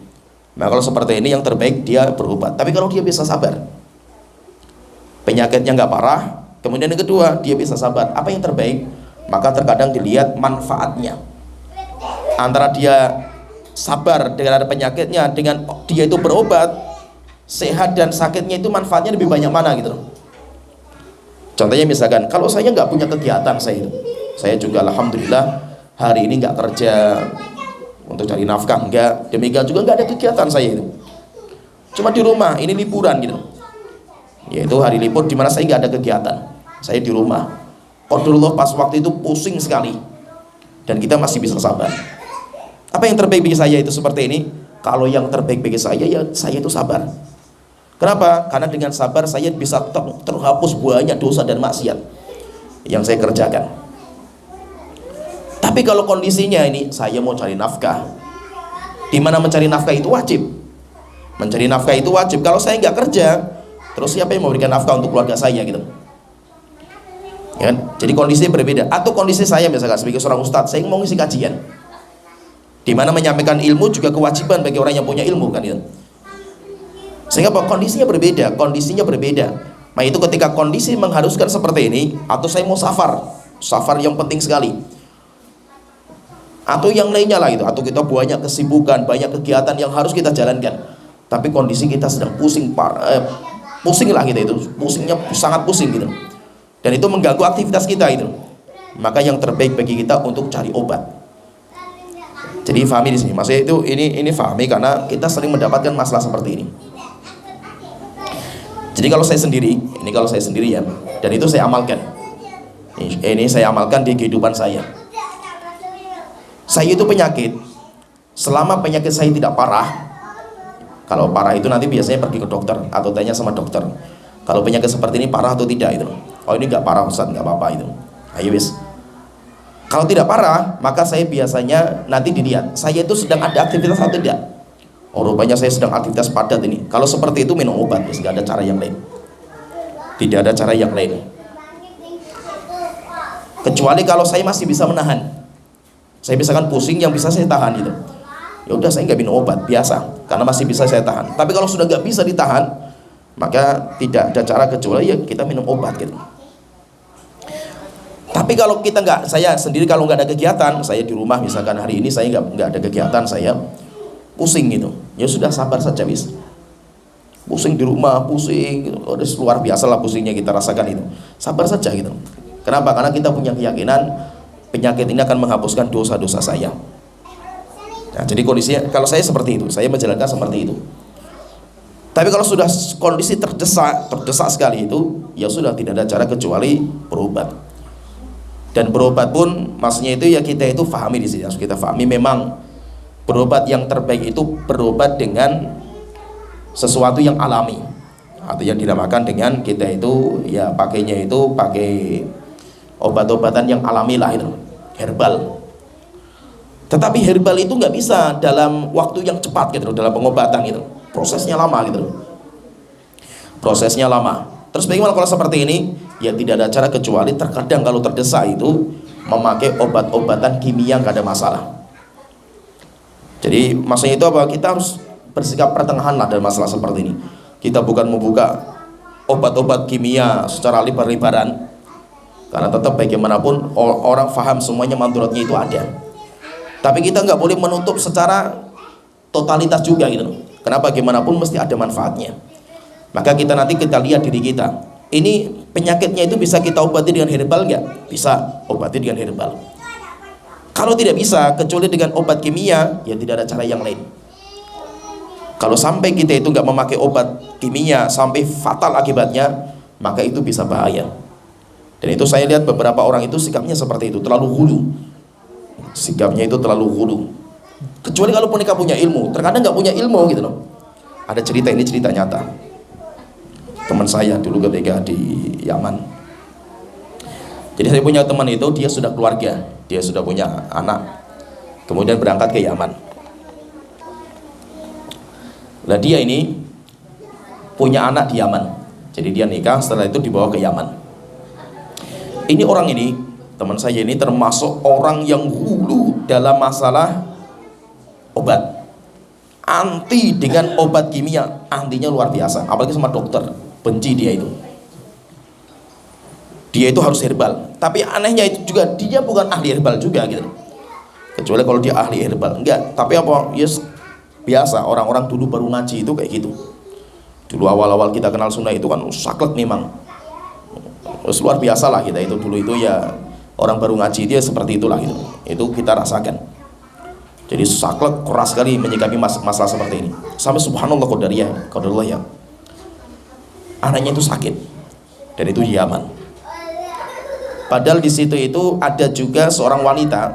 Nah kalau seperti ini yang terbaik dia berobat. Tapi kalau dia bisa sabar, penyakitnya nggak parah, kemudian yang kedua dia bisa sabar, apa yang terbaik? maka terkadang dilihat manfaatnya. Antara dia sabar dengan ada penyakitnya, dengan dia itu berobat, sehat dan sakitnya itu manfaatnya lebih banyak mana gitu loh. Contohnya misalkan, kalau saya nggak punya kegiatan, saya juga alhamdulillah hari ini nggak kerja untuk cari nafkah, enggak, demikian juga nggak ada kegiatan saya itu, cuma di rumah, ini liburan gitu, yaitu hari libur di mana saya nggak ada kegiatan, saya di rumah. Qadarullah pas waktu itu pusing sekali, dan kita masih bisa sabar. Apa yang terbaik bagi saya itu seperti ini? Kalau yang terbaik bagi saya, ya saya itu sabar. Kenapa? Karena dengan sabar saya bisa terhapus banyak dosa dan maksiat yang saya kerjakan. Tapi kalau kondisinya ini, saya mau cari nafkah, di mana mencari nafkah itu wajib. Mencari nafkah itu wajib. Kalau saya nggak kerja, terus siapa yang memberikan nafkah untuk keluarga saya gitu? Ya kan? Jadi kondisinya berbeda. Atau kondisi saya misalkan sebagai seorang ustadz, saya mau ngisi kajian, di mana menyampaikan ilmu juga kewajiban bagi orang yang punya ilmu kan gitu. Sehingga kondisinya berbeda, Nah itu ketika kondisi mengharuskan seperti ini, atau saya mau safar yang penting sekali, atau yang lainnya lah itu, atau kita banyak kesibukan, banyak kegiatan yang harus kita jalankan, tapi kondisi kita sedang pusing lah kita itu, pusingnya sangat pusing gitu, dan itu mengganggu aktivitas kita itu, maka yang terbaik bagi kita untuk cari obat. Jadi fahami di sini, maksudnya itu ini fahami karena kita sering mendapatkan masalah seperti ini. Jadi kalau saya sendiri ya, dan itu saya amalkan. Ini saya amalkan di kehidupan saya. Saya itu penyakit, selama penyakit saya tidak parah. Kalau parah itu nanti biasanya pergi ke dokter atau tanya sama dokter. Kalau penyakit seperti ini parah atau tidak itu. Oh ini nggak parah Ustaz, nggak apa-apa itu. Ayo wis. Kalau tidak parah, maka saya biasanya nanti dilihat saya itu sedang ada aktivitas atau tidak. Oh rupanya saya sedang aktivitas padat ini. Kalau seperti itu minum obat, nggak ada cara yang lain. Tidak ada cara yang lain. Kecuali kalau saya masih bisa menahan. Saya misalkan pusing yang bisa saya tahan itu. Ya udah saya nggak minum obat biasa, karena masih bisa saya tahan. Tapi kalau sudah nggak bisa ditahan, maka tidak ada cara kecuali ya kita minum obat gitu. Tapi kalau kita saya sendiri kalau nggak ada kegiatan, saya di rumah misalkan hari ini saya nggak ada kegiatan, saya pusing gitu, ya sudah sabar saja wis. Pusing di rumah, pusing, udah luar biasa lah pusingnya kita rasakan itu. Sabar saja gitu. Kenapa? Karena kita punya keyakinan penyakit ini akan menghapuskan dosa-dosa saya. Nah, jadi kondisinya kalau saya seperti itu, saya menjalankan seperti itu. Tapi kalau sudah kondisi terdesak sekali itu, ya sudah tidak ada cara kecuali berobat. Dan berobat pun maksudnya itu ya kita itu pahami di sini, harus kita pahami memang berobat yang terbaik itu berobat dengan sesuatu yang alami, atau yang dinamakan dengan kita itu ya pakainya itu pakai obat-obatan yang alami lah itu, herbal. Tetapi herbal itu nggak bisa dalam waktu yang cepat gitu, dalam pengobatan itu prosesnya lama gitu, prosesnya lama. Terus bagaimana kalau seperti ini? Ya tidak ada cara kecuali terkadang kalau terdesak itu memakai obat-obatan kimia, nggak ada masalah. Jadi maksudnya itu apa? Kita harus bersikap pertengahan lah dalam masalah seperti ini. Kita bukan membuka obat-obat kimia secara lebar-lebaran, karena tetap bagaimanapun orang faham semuanya manduratnya itu ada. Tapi kita nggak boleh menutup secara totalitas juga gitu. Karena bagaimanapun mesti ada manfaatnya. Maka kita lihat diri kita. Ini penyakitnya itu bisa kita obati dengan herbal nggak? Bisa obati dengan herbal. Kalau tidak bisa, kecuali dengan obat kimia, ya tidak ada cara yang lain. Kalau sampai kita itu nggak memakai obat kimia sampai fatal akibatnya, maka itu bisa bahaya. Dan itu saya lihat beberapa orang itu sikapnya seperti itu, terlalu hulu. Sikapnya itu terlalu hulu. Kecuali kalau mereka punya ilmu, terkadang nggak punya ilmu gitu loh. Ada cerita, ini cerita nyata. Teman saya dulu ketika di Yaman. Jadi saya punya teman itu, dia sudah keluarga, dia sudah punya anak, kemudian berangkat ke Yaman. Nah dia ini punya anak di Yaman, jadi dia nikah, setelah itu dibawa ke Yaman. Ini orang ini, teman saya ini termasuk orang yang hulu dalam masalah obat, anti dengan obat kimia, antinya luar biasa, apalagi sama dokter, benci dia itu. dia itu harus herbal. Tapi anehnya itu juga dia bukan ahli herbal juga gitu. Kecuali kalau dia ahli herbal, enggak. Tapi apa? Yes, biasa orang-orang dulu baru ngaji itu kayak gitu. Dulu awal-awal kita kenal sunnah itu kan saklek nih mang. Luar biasa lah kita itu dulu itu ya, orang baru ngaji dia seperti itulah gitu. Itu kita rasakan. Jadi saklek keras sekali menyikapi masalah seperti ini. Sampai subhanallah qadarullah ya. Anaknya itu sakit. Dan itu di Yaman. Padahal di situ itu ada juga seorang wanita,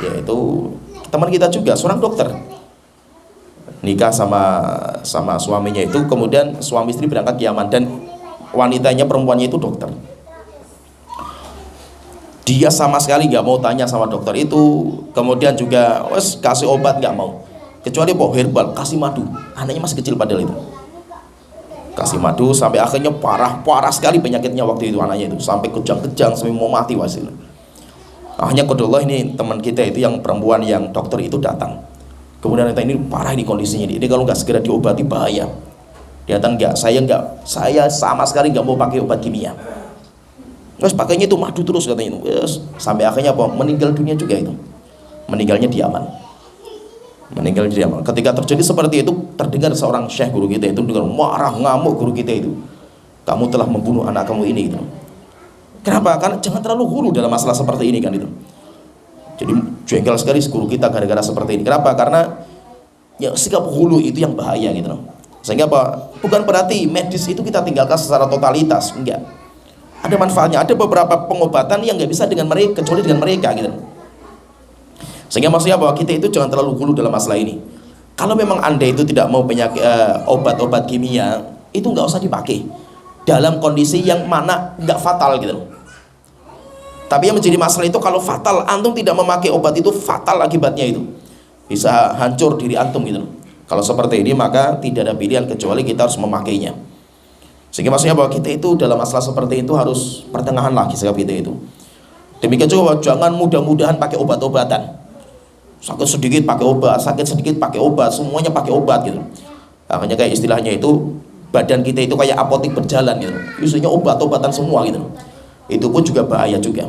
yaitu teman kita juga, seorang dokter. Nikah sama suaminya itu, kemudian suami istri berangkat ke Yaman dan wanitanya perempuannya itu dokter. Dia sama sekali nggak mau tanya sama dokter itu, kemudian juga wes kasih obat nggak mau, kecuali herbal, kasih madu. Anaknya masih kecil padahal itu. Kasih madu sampai akhirnya parah sekali penyakitnya waktu itu anaknya itu, sampai kejang-kejang sampai mau mati wasil. Akhirnya qadarullah ini teman kita itu yang perempuan yang dokter itu datang. Kemudian ini parah ini kondisinya ini kalau nggak segera diobati bahaya. Dia datang saya sama sekali nggak mau pakai obat kimia. Terus pakainya itu madu terus katanya itu. Sampai akhirnya meninggal dunia juga itu. Meninggalnya di Yaman. Meninggal di Yaman. Ketika terjadi seperti itu, terdengar seorang syekh guru kita itu dengan marah ngamuk guru kita itu. Kamu telah membunuh anak kamu ini gitu. Kenapa? Karena jangan terlalu hulu dalam masalah seperti ini kan itu. Jadi jengkel sekali guru kita gara-gara seperti ini. Kenapa? Karena ya sikap hulu itu yang bahaya gitu loh. Sehingga apa? Bukan berarti medis itu kita tinggalkan secara totalitas, enggak. Ada manfaatnya. Ada beberapa pengobatan yang nggak bisa dengan mereka, kecuali dengan mereka gitu. Sehingga maksudnya bahwa kita itu jangan terlalu hulu dalam masalah ini. Kalau memang Anda itu tidak mau penyakit obat-obat kimia, itu nggak usah dipakai dalam kondisi yang mana nggak fatal gitu. Tapi yang menjadi masalah itu kalau fatal, antum tidak memakai obat itu fatal akibatnya itu. Bisa hancur diri antum gitu. Kalau seperti ini maka tidak ada pilihan kecuali kita harus memakainya. Sehingga maksudnya bahwa kita itu dalam masalah seperti itu harus pertengahan lagi sikap kita itu. Demikian juga jangan mudah-mudahan pakai obat-obatan. Sakit sedikit pakai obat, sakit sedikit pakai obat, semuanya pakai obat gitu. Makanya kayak istilahnya itu badan kita itu kayak apotek berjalan gitu. Isinya obat-obatan semua gitu. Itu pun juga bahaya juga.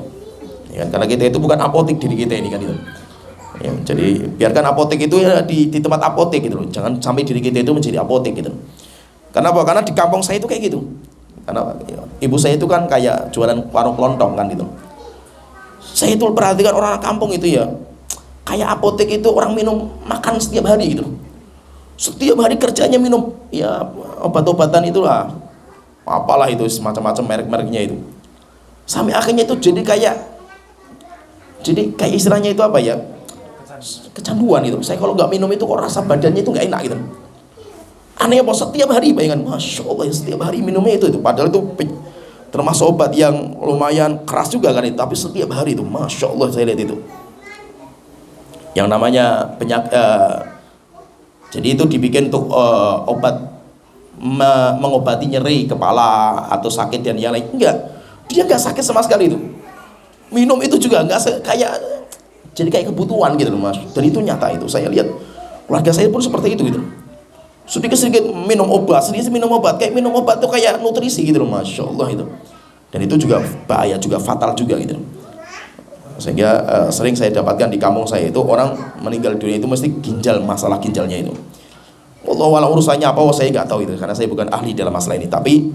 Ya, karena kita itu bukan apotek diri kita ini kan itu. Ya, jadi biarkan apotek itu ya di tempat apotek gitu loh. Jangan sampai diri kita itu menjadi apotek gitu. Karena apa? Karena di kampung saya itu kayak gitu. Karena ya, ibu saya itu kan kayak jualan warung kelontong kan gitu. Saya itu perhatikan orang kampung itu ya, kayak apotek itu orang minum makan setiap hari gitu. Setiap hari kerjanya minum ya obat-obatan itulah, apalah itu macam-macam merek-mereknya itu. Sampai akhirnya itu jadi kayak istilahnya itu apa ya? Kecanduan itu. Saya kalau nggak minum itu kok rasa badannya itu nggak enak gitu. Aneh apa setiap hari bayangan, masya Allah setiap hari minumnya itu. Padahal itu termasuk obat yang lumayan keras juga kan itu. Tapi setiap hari itu, masya Allah saya lihat itu. Yang namanya jadi itu dibikin untuk obat mengobati nyeri kepala atau sakit dan yang lain. Enggak, dia nggak sakit sama sekali itu. Minum itu juga nggak kayak jadi kayak kebutuhan gitu loh mas. Dan itu nyata itu. Saya lihat keluarga saya pun seperti itu gitu. Sedikit-sedikit minum obat, sedikit minum obat, kayak minum obat itu kayak nutrisi gitu loh, masya Allah itu. Dan itu juga bahaya juga, fatal juga gitu. Sehingga sering saya dapatkan di kampung saya itu orang meninggal dunia itu mesti ginjal, masalah ginjalnya itu. Walau urusannya apa, saya nggak tahu itu karena saya bukan ahli dalam masalah ini. Tapi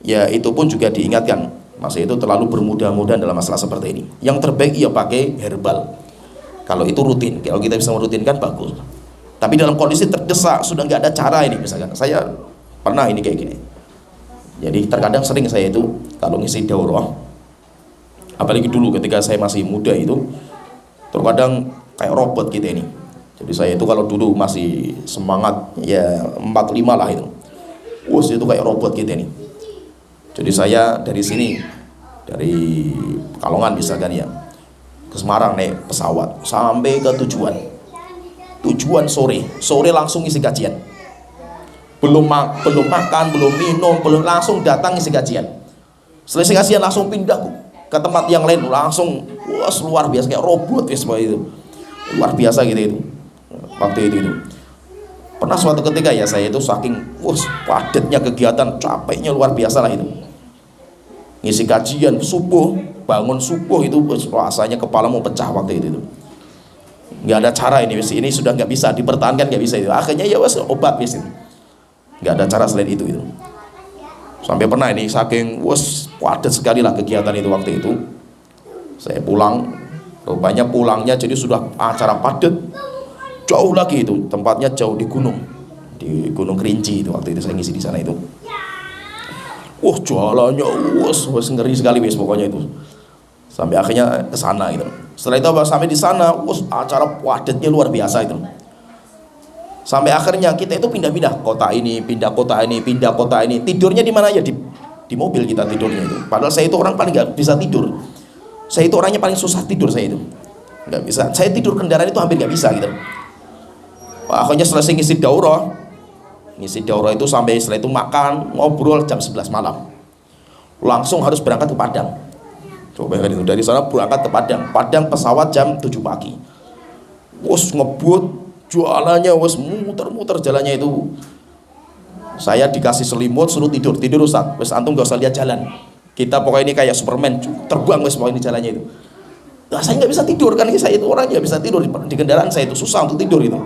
ya itu pun juga diingatkan, masa itu terlalu bermudah-mudahan dalam masalah seperti ini. Yang terbaik ya pakai herbal. Kalau itu rutin, kalau kita bisa merutinkan bagus. Tapi dalam kondisi terdesak sudah nggak ada cara ini misalkan. Saya pernah ini kayak gini. Jadi terkadang sering saya itu kalau ngisi daurah, apalagi dulu ketika saya masih muda itu, terkadang kayak robot kita ini. Jadi saya itu kalau dulu masih semangat ya 45 lah itu. Itu kayak robot kita ini. Jadi saya dari sini, dari Pekalongan misalkan ya, ke Semarang naik pesawat sampai ke tujuan sore langsung isi kajian. Belum makan, belum minum, belum langsung datang isi kajian. Selesai kajian langsung pindah ke tempat yang lain, langsung luar biasa kayak robot seperti itu. Luar biasa gitu itu. Waktu itu. Pernah suatu ketika ya saya itu saking padatnya kegiatan, capeknya luar biasa lah itu. ngisi kajian subuh, bangun subuh itu rasanya kepala mau pecah waktu itu. Nggak ada cara ini sudah nggak bisa dipertahankan, nggak bisa itu. Akhirnya ya wes obat wes itu. Nggak ada cara selain itu. Sampai pernah ini saking wes padat sekali lah kegiatan itu waktu itu. Saya pulang, rupanya pulangnya jadi sudah acara padat. Jauh lagi itu, tempatnya jauh di Gunung Kerinci itu waktu itu saya ngisi di sana itu. Wah jalannya wes ngeri sekali wes pokoknya itu. Sampai akhirnya ke sana gitu. Setelah itu sampai di sana, acara padatnya luar biasa itu. Sampai akhirnya kita itu pindah-pindah kota ini, pindah kota ini. Tidurnya di mana ya di mobil kita tidurnya itu. Padahal saya itu orang paling nggak bisa tidur. Saya itu orangnya paling susah tidur saya itu. Nggak bisa. Saya tidur kendaraan itu hampir nggak bisa gitu. Akhirnya selesai ngisi daurah itu sampai setelah itu makan, ngobrol jam 11 malam. Langsung harus berangkat ke Padang. Coba kan itu dari sana berangkat ke Padang pesawat jam 7 pagi. Ngebut jualannya muter-muter jalannya itu. Saya dikasih selimut suruh tidur Ustaz. Antum gak usah lihat jalan. Kita pokoknya ini kayak Superman terbang pokoknya ini jalannya itu. Nah, saya nggak bisa tidur kan, saya itu orangnya bisa tidur di kendaraan saya itu susah untuk tidur itu.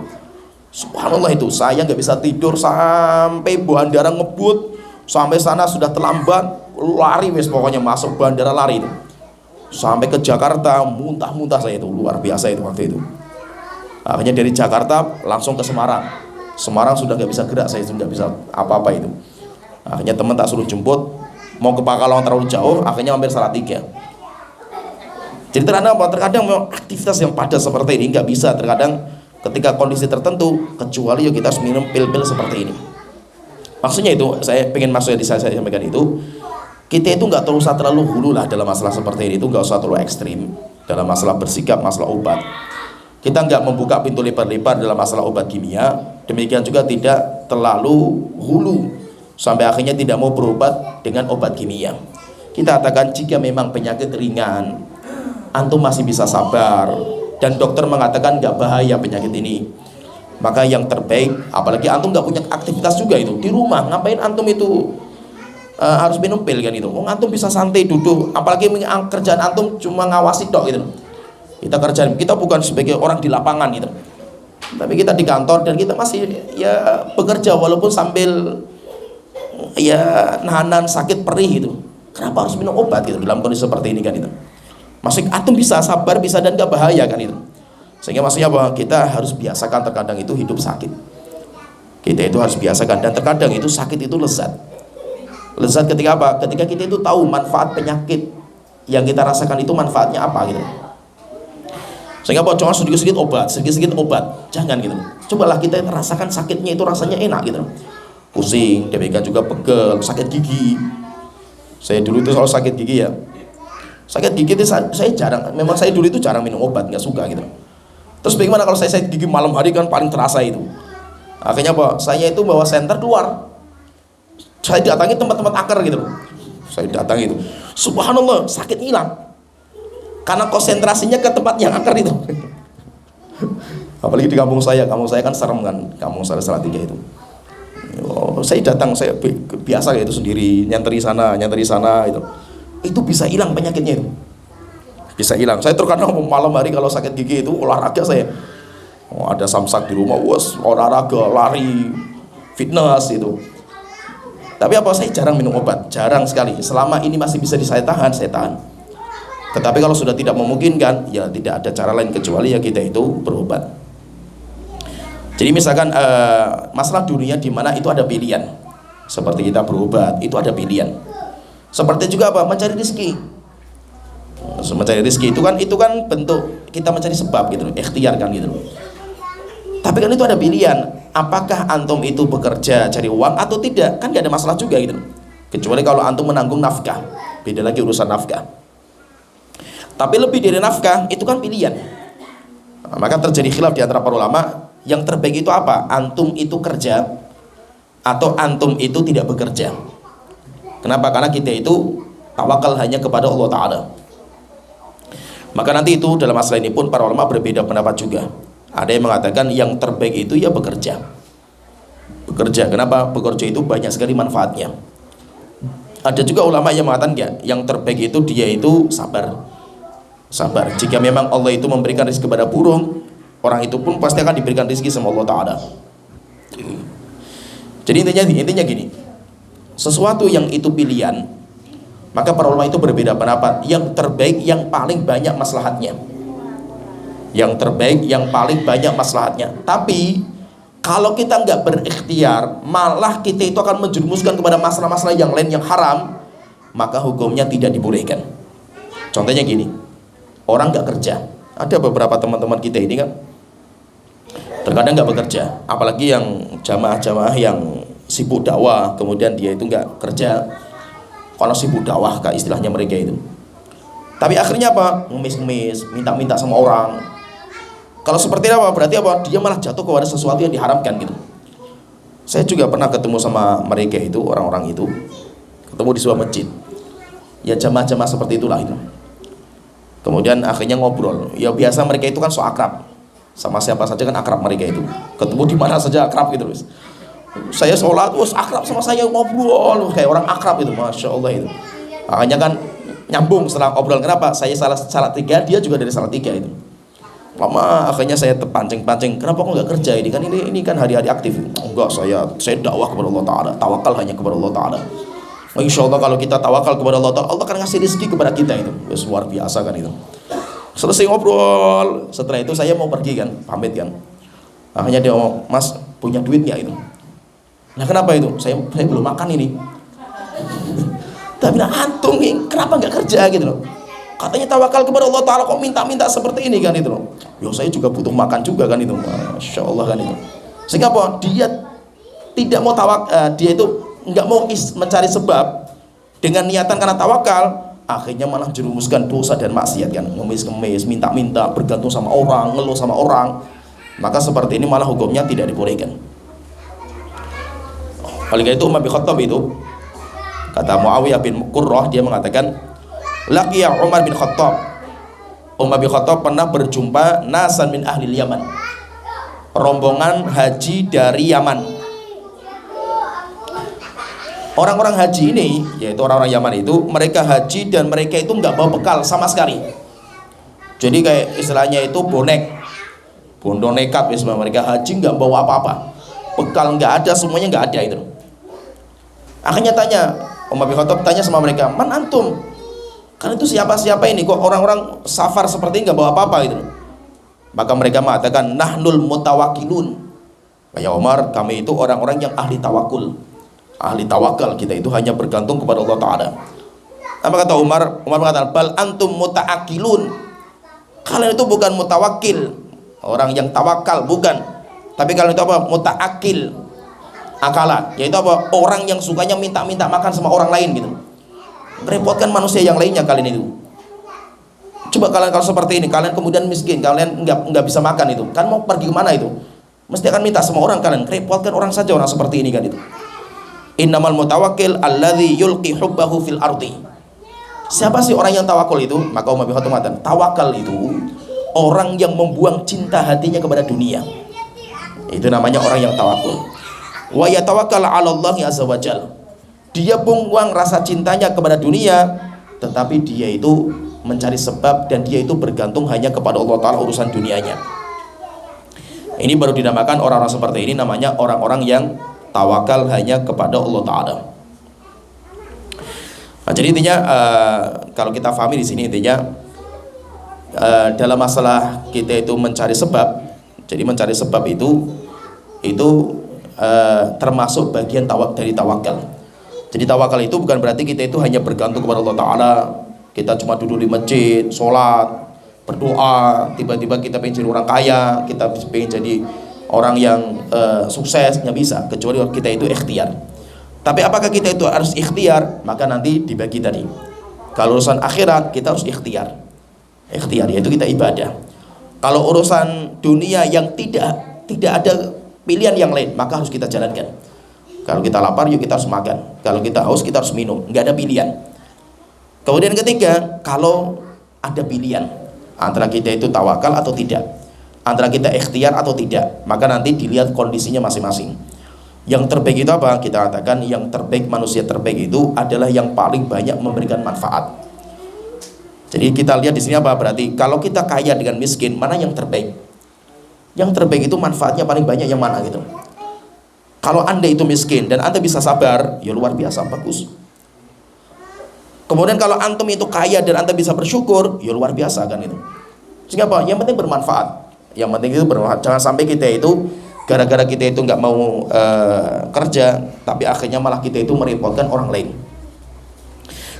Subhanallah itu saya nggak bisa tidur sampai bandara ngebut, sampai sana sudah terlambat, lari pokoknya masuk bandara lari itu. Sampai ke Jakarta muntah-muntah saya itu, luar biasa itu waktu itu. Akhirnya dari Jakarta langsung ke Semarang sudah nggak bisa gerak, saya sudah nggak bisa apa-apa itu. Akhirnya teman tak suruh jemput, mau ke Pakalong terlalu jauh, akhirnya mampir Salatiga. Jadi terkadang aktivitas yang padat seperti ini nggak bisa terkadang ketika kondisi tertentu, kecuali kita harus minum pil-pil seperti ini. Maksudnya itu saya pengen saya sampaikan itu, kita itu nggak usah terlalu hulu lah dalam masalah seperti ini, itu nggak usah terlalu ekstrim dalam masalah bersikap, masalah obat. Kita nggak membuka pintu lebar-lebar dalam masalah obat kimia, demikian juga tidak terlalu hulu sampai akhirnya tidak mau berobat dengan obat kimia. Kita katakan jika memang penyakit ringan, antum masih bisa sabar dan dokter mengatakan nggak bahaya penyakit ini, maka yang terbaik, apalagi antum nggak punya aktivitas juga itu di rumah, ngapain antum itu harus minum pil kan itu. Antum bisa santai duduk, apalagi kerjaan antum cuma ngawasi dok gitu. Kita bukan sebagai orang di lapangan gitu, tapi kita di kantor dan kita masih ya bekerja walaupun sambil ya nahan sakit perih gitu. Kenapa harus minum obat gitu dalam kondisi seperti ini kan itu? Maksudnya antum bisa sabar, bisa dan gak bahaya kan itu. Sehingga maksudnya bahwa kita harus biasakan terkadang itu hidup sakit. Kita itu harus biasakan, dan terkadang itu sakit itu lezat. Lezat ketika apa? Ketika kita itu tahu manfaat penyakit yang kita rasakan itu manfaatnya apa gitu. Sehingga jangan sedikit-sedikit obat, jangan gitu. Cobalah kita rasakan sakitnya itu rasanya enak gitu. Pusing, demikian juga pegel, sakit gigi. Saya dulu itu selalu sakit gigi ya. Sakit gigi itu saya jarang, memang saya dulu itu jarang minum obat, nggak suka gitu. Terus bagaimana kalau saya sakit gigi malam hari kan paling terasa itu. Akhirnya saya itu bawa senter keluar. Saya datangi tempat-tempat akar gitu. Saya datangi itu. Subhanallah, sakit hilang. Karena konsentrasinya ke tempat yang akar itu. Apalagi di kampung saya kan serem kan, kampung saya Salatiga itu. Saya datang, saya biasa gitu sendiri, nyanteri sana itu. Itu bisa hilang penyakitnya itu. Bisa hilang. Saya terkadang malam hari kalau sakit gigi itu olahraga saya. Ada samsak di rumah, olahraga, lari, fitness itu. Tapi saya jarang minum obat, jarang sekali. Selama ini masih bisa saya tahan. Tetapi kalau sudah tidak memungkinkan, ya tidak ada cara lain kecuali ya kita itu berobat. Jadi misalkan masalah dunia di mana itu ada pilihan. Seperti kita berobat, itu ada pilihan. Seperti juga mencari rezeki. Mencari rezeki itu kan bentuk kita mencari sebab gitu, ikhtiar kan gitu. Tapi kan itu ada pilihan. Apakah antum itu bekerja cari uang atau tidak? Kan gak ada masalah juga gitu. Kecuali kalau antum menanggung nafkah, beda lagi urusan nafkah. Tapi lebih dari nafkah itu kan pilihan. Maka terjadi khilaf di antara para ulama, yang terbaik itu apa? Antum itu kerja atau antum itu tidak bekerja. Kenapa? Karena kita itu tawakal hanya kepada Allah Ta'ala. Maka nanti itu dalam masalah ini pun para ulama berbeda pendapat juga. Ada yang mengatakan yang terbaik itu ya bekerja. Bekerja, kenapa? Bekerja itu banyak sekali manfaatnya. Ada juga ulama yang mengatakan enggak, yang terbaik itu dia itu sabar. Sabar. Jika memang Allah itu memberikan rezeki kepada burung, orang itu pun pasti akan diberikan rezeki sama Allah Ta'ala. Jadi intinya gini, sesuatu yang itu pilihan, maka para ulama itu berbeda pendapat. Yang terbaik yang paling banyak maslahatnya, yang terbaik yang paling banyak maslahatnya. Tapi kalau kita nggak berikhtiar, malah kita itu akan menjerumuskan kepada masalah-masalah yang lain yang haram, maka hukumnya tidak dibolehkan. Contohnya gini, orang nggak kerja. Ada beberapa teman-teman kita ini kan terkadang nggak bekerja, apalagi yang jamaah-jamaah yang sibuk dakwah, kemudian dia itu nggak kerja kalau sibuk dakwah, kayak istilahnya mereka itu. Tapi akhirnya apa? Ngemis-ngemis, minta-minta sama orang. Kalau seperti apa? Berarti apa? Dia malah jatuh kepada sesuatu yang diharamkan gitu. Saya juga pernah ketemu sama mereka itu, orang-orang itu, ketemu di sebuah masjid. Ya jamaah-jamaah seperti itulah itu. Kemudian akhirnya ngobrol. Ya biasa mereka itu kan so akrab. Sama siapa saja kan akrab mereka itu. Ketemu di mana saja akrab gitu. Saya sholat, akrab sama saya, ngobrol kayak orang akrab itu, masya Allah itu. Makanya kan nyambung setelah ngobrol. Kenapa? Saya salah tiga, dia juga dari salah tiga itu. Lama akhirnya saya terpancing-pancing. Kenapa kok nggak kerja ini? Kan ini kan hari-hari aktif. Enggak, saya dakwah kepada Allah Taala, tawakal hanya kepada Allah Taala. Insya Allah kalau kita tawakal kepada Allah Taala, Allah akan ngasih rezeki kepada kita itu. Luar biasa kan itu. Selesai ngobrol, setelah itu saya mau pergi kan, pamit kan. Akhirnya dia ngomong, Mas punya duit nggak itu? Nah kenapa itu? Saya belum makan ini. Tapi nah antum nih, kenapa nggak kerja gitu loh? Katanya tawakal kepada Allah Ta'ala, kok minta-minta seperti ini kan itu loh. Yo saya juga butuh makan juga kan itu. Masya Allah kan itu. Sehingga apa? Dia tidak mau dia itu nggak mau mencari sebab dengan niatan karena tawakal. Akhirnya malah jerumuskan dosa dan maksiat kan, ngemis-ngemis, minta-minta, bergantung sama orang, ngeluh sama orang. Maka seperti ini malah hukumnya tidak dibolehkan. Oleh karena itu Umar bin Khattab itu, kata Muawiyah bin Qurrah, dia mengatakan, laqiya Umar bin Khattab. Umar bin Khattab pernah berjumpa nasan min ahli Yaman, rombongan haji dari Yaman. Orang-orang haji ini, yaitu orang-orang Yaman itu, mereka haji dan mereka itu nggak bawa bekal sama sekali. Jadi kayak istilahnya itu bondo nekat, misalnya mereka haji nggak bawa apa-apa, bekal nggak ada, semuanya nggak ada itu. Akhirnya Umar bin Khattab tanya sama mereka, man antum? Kan itu siapa-siapa ini kok orang-orang safar seperti ini nggak bawa apa-apa gitu. Maka mereka mengatakan, nahnul mutawakilun. Ya Umar, kami itu orang-orang yang ahli tawakul. Ahli tawakal, kita itu hanya bergantung kepada Allah Ta'ala. Apa kata Umar mengatakan, bal antum muta'akilun. Kalian itu bukan mutawakil, orang yang tawakal, bukan. Tapi kalian itu apa? Muta'akil, akala, yaitu apa? Orang yang sukanya minta-minta makan sama orang lain gitu, merepotkan manusia yang lainnya kalian itu. Coba kalian kalau seperti ini, kalian kemudian miskin, kalian nggak bisa makan itu, kan mau pergi kemana itu? Mesti akan minta sama orang, kalian repotkan orang saja, orang seperti ini kan itu. Innamal mutawakkil alladzi yulqi hubbahu fil ardi. Siapa sih orang yang tawakal itu? Maka Umar bin Khattab mengatakan, tawakal itu orang yang membuang cinta hatinya kepada dunia. Itu namanya orang yang tawakal. Wa yatawakkal 'ala Allah azza wajal. Dia buang rasa cintanya kepada dunia, tetapi dia itu mencari sebab dan dia itu bergantung hanya kepada Allah Ta'ala urusan dunianya. Ini baru dinamakan orang-orang seperti ini, namanya orang-orang yang tawakal hanya kepada Allah Ta'ala. Nah, jadi intinya kalau kita pahami di sini intinya dalam masalah kita itu mencari sebab. Jadi mencari sebab itu termasuk bagian dari tawakal. Jadi tawakal itu bukan berarti kita itu hanya bergantung kepada Allah Ta'ala. Kita cuma duduk di masjid, sholat, berdoa, tiba-tiba kita pengen jadi orang kaya, kita pengen jadi orang yang sukses, nggak bisa, kecuali kita itu ikhtiar. Tapi apakah kita itu harus ikhtiar? Maka nanti dibagi tadi. Kalau urusan akhirat kita harus ikhtiar, yaitu kita ibadah. Kalau urusan dunia yang tidak ada pilihan yang lain, maka harus kita jalankan. Kalau kita lapar, yuk kita harus makan. Kalau kita haus, kita harus minum. Nggak ada pilihan. Kemudian ketiga, kalau ada pilihan antara kita itu tawakal atau tidak, antara kita ikhtiar atau tidak, maka nanti dilihat kondisinya masing-masing. Yang terbaik itu apa? Kita katakan yang terbaik, manusia terbaik itu adalah yang paling banyak memberikan manfaat. Jadi kita lihat di sini apa? Berarti kalau kita kaya dengan miskin, mana yang terbaik? Yang terbaik itu manfaatnya paling banyak yang mana gitu. Kalau Anda itu miskin dan Anda bisa sabar, ya luar biasa, bagus. Kemudian kalau antum itu kaya dan Anda bisa bersyukur, ya luar biasa kan itu. Sehingga apa? Yang penting bermanfaat. Yang penting itu bermanfaat. Jangan sampai kita itu gara-gara kita itu nggak mau kerja, tapi akhirnya malah kita itu merepotkan orang lain.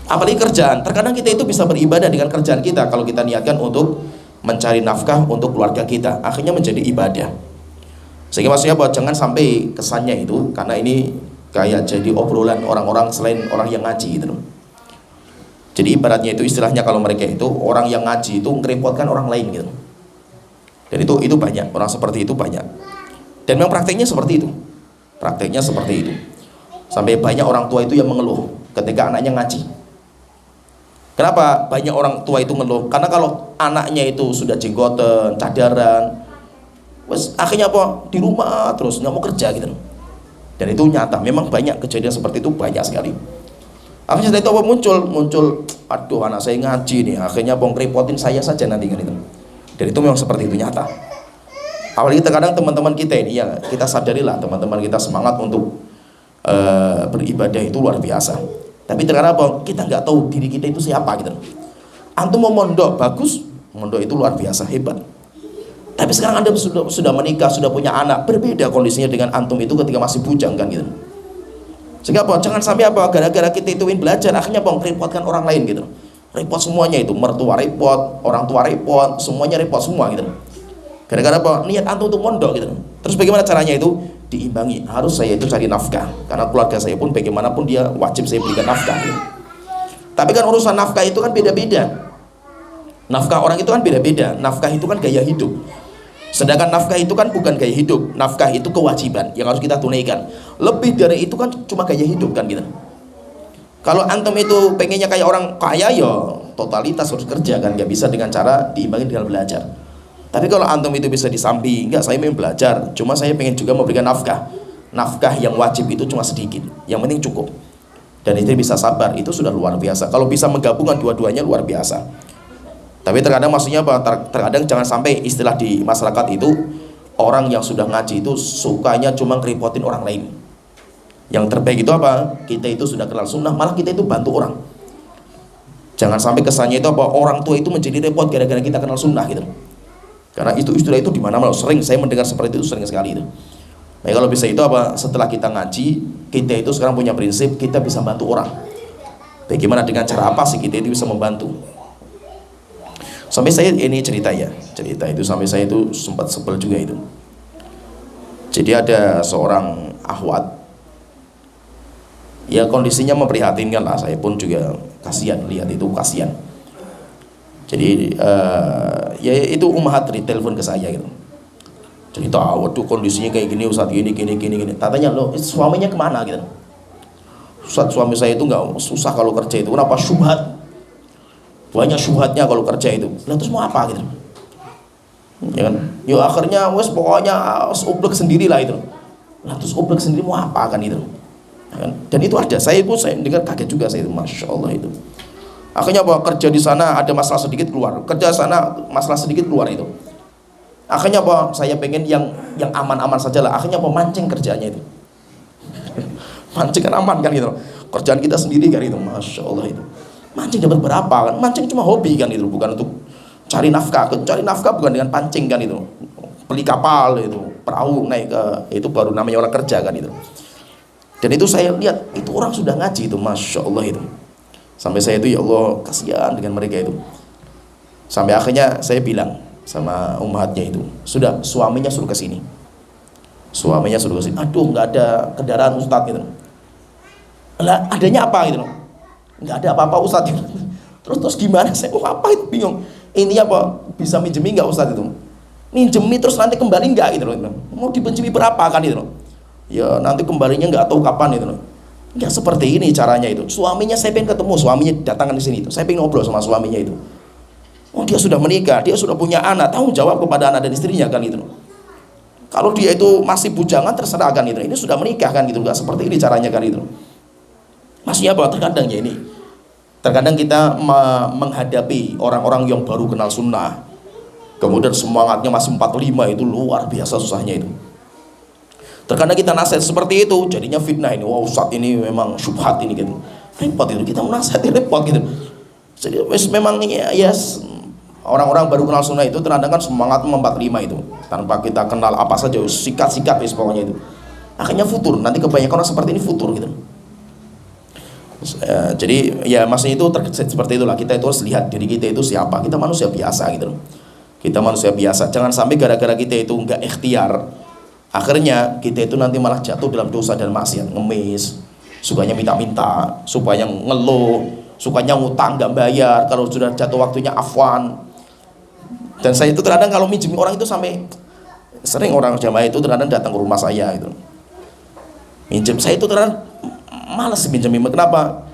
Apalagi kerjaan, terkadang kita itu bisa beribadah dengan kerjaan kita kalau kita niatkan untuk mencari nafkah untuk keluarga kita, akhirnya menjadi ibadah. Sehingga maksudnya bahwa jangan sampai kesannya itu, karena ini kayak jadi obrolan orang-orang selain orang yang ngaji gitu loh. Jadi ibaratnya itu istilahnya kalau mereka itu orang yang ngaji itu merepotkan orang lain gitu. Dan itu banyak, orang seperti itu banyak. Dan memang prakteknya seperti itu. Prakteknya seperti itu. Sampai banyak orang tua itu yang mengeluh ketika anaknya ngaji. Kenapa banyak orang tua itu ngeluh? Karena kalau anaknya itu sudah jenggoten, cadaran, akhirnya apa? Di rumah terus nggak mau kerja gitu. Dan itu nyata, memang banyak kejadian seperti itu, banyak sekali. Akhirnya setelah itu apa muncul, aduh anak saya ngaji nih, akhirnya bong repotin saya saja nanti kan itu. Dan itu memang seperti itu, nyata. Apalagi terkadang teman-teman kita ini ya, kita sadarilah teman-teman kita semangat untuk beribadah itu luar biasa. Tapi terkadang apa? Kita nggak tahu diri kita itu siapa gitu. Antum mau mondok bagus, mondok itu luar biasa hebat. Tapi sekarang Anda sudah menikah, sudah punya anak, berbeda kondisinya dengan antum itu ketika masih bujang kan gitu. Sehingga apa? Jangan sampai apa? Gara-gara kita itu ingin belajar, akhirnya apa? Merepotkan orang lain gitu. Repot semuanya itu, mertua repot, orang tua repot, semuanya repot semua gitu. Gara-gara apa? Niat antum untuk mondok gitu. Terus bagaimana caranya itu? Diimbangi, harus saya itu cari nafkah, karena keluarga saya pun bagaimanapun dia wajib saya berikan nafkah gitu. Tapi kan urusan nafkah itu kan beda-beda. Nafkah orang itu kan beda-beda. Nafkah itu kan gaya hidup, sedangkan nafkah itu kan bukan gaya hidup. Nafkah itu kewajiban yang harus kita tunaikan. Lebih dari itu kan cuma gaya hidup kan gitu. Kalau antum itu pengennya kayak orang kaya, ya totalitas harus kerja kan, nggak bisa dengan cara diimbangi dengan belajar. Tapi kalau antum itu bisa disambi, enggak, saya ingin belajar, cuma saya pengen juga memberikan nafkah. Nafkah yang wajib itu cuma sedikit, yang penting cukup. Dan istri bisa sabar, itu sudah luar biasa. Kalau bisa menggabungkan dua-duanya luar biasa. Tapi terkadang maksudnya apa? Terkadang jangan sampai istilah di masyarakat itu orang yang sudah ngaji itu sukanya cuma ngeripotin orang lain. Yang terbaik itu apa? Kita itu sudah kenal sunnah, malah kita itu bantu orang. Jangan sampai kesannya itu apa? Orang tua itu menjadi repot gara-gara kita kenal sunnah gitu. Karena itu istilah itu di mana-mana sering saya mendengar seperti itu, sering sekali itu. Nah, kalau bisa itu apa? Setelah kita ngaji, kita itu sekarang punya prinsip kita bisa bantu orang. Bagaimana dengan cara apa sih kita itu bisa membantu? Sampai saya ini cerita itu sampai saya itu sempat sebel juga itu. Jadi ada seorang akhwat, ya kondisinya memprihatinkan lah. Saya pun juga kasihan lihat itu, kasihan. Jadi ya itu ummahat telepon ke saya gitu. Cerita, waduh kondisinya kayak gini Ustaz, gini. Tatanya, loh suaminya kemana gitu. Ustaz, suami saya itu nggak susah kalau kerja itu. Kenapa? Syubhat. Banyak syubhatnya kalau kerja itu. Lah terus mau apa gitu? Ya kan? Ya akhirnya wes pokoknya ublek sendiri lah itu. Lah terus ublek sendiri mau apa kan itu? Ya kan? Dan itu ada. Saya dengar kaget juga saya itu, masya Allah itu. Akhirnya apa? Kerja di sana ada masalah sedikit keluar, kerja sana masalah sedikit keluar itu. Akhirnya apa? Saya pengen yang aman-aman saja lah. Akhirnya apa? Mancing kerjanya itu. Mancing kan aman kan gitu. Kerjaan kita sendiri kan itu, masya Allah itu. Mancing dapat berapa kan? Mancing cuma hobi kan itu, bukan untuk cari nafkah. Cari nafkah bukan dengan pancing kan itu. Beli kapal itu, perahu naik ke itu baru namanya orang kerja kan itu. Dan itu saya lihat itu orang sudah ngaji itu, masya Allah itu. Sampai saya itu, ya Allah kasihan dengan mereka itu. Sampai akhirnya saya bilang sama ummahatnya itu, sudah suaminya suruh ke sini. Suaminya suruh ke sini. Aduh nggak ada kendaraan Ustaz gitu. Lah adanya apa gitu? Nggak ada apa-apa Ustaz gitu. Terus gimana? Saya mau apa itu bingung. Ini apa? Bisa minjemi nggak Ustaz itu? Minjemi terus nanti kembali nggak gitu loh. Mau dipinjemi berapa kan gitu loh? Ya nanti kembalinya nggak tahu kapan gitu loh. Nggak seperti ini caranya itu. Suaminya saya pengen ketemu, suaminya datangkan di sini itu. Saya pengen ngobrol sama suaminya itu. Oh dia sudah menikah, dia sudah punya anak, tanggung jawab kepada anak dan istrinya kan gitu. Kalau dia itu masih bujangan terserah kan itu. Ini sudah menikah kan gitu, nggak seperti ini caranya kan itu. Maksudnya apa? Terkadang ya ini. Terkadang kita menghadapi orang-orang yang baru kenal sunnah, kemudian semangatnya masih 45, itu luar biasa susahnya itu. Terkadang kita nasihat seperti itu, jadinya fitnah ini. Wah, Ustadz ini memang syubhat ini gitu. Repot itu, kita menasihati repot gitu. Jadi memang ya orang-orang baru kenal sunnah itu terkadang kan semangat 45 itu, tanpa kita kenal apa saja sikat-sikat pokoknya itu. Akhirnya futur, nanti kebanyakan orang seperti ini futur gitu. Jadi ya maksudnya itu seperti itulah, kita itu harus lihat diri kita itu siapa. Kita manusia biasa gitu. Kita manusia biasa, jangan sampai gara-gara kita itu nggak ikhtiar, akhirnya kita itu nanti malah jatuh dalam dosa dan maksiat. Ngemis, sukanya minta-minta, supaya ngeluh, sukanya ngutang nggak bayar, kalau sudah jatuh waktunya afwan. Dan saya itu terkadang kalau minjem orang itu sampai sering orang jamaah itu terkadang datang ke rumah saya itu minjem. Saya itu terkadang malas minjem. Kenapa?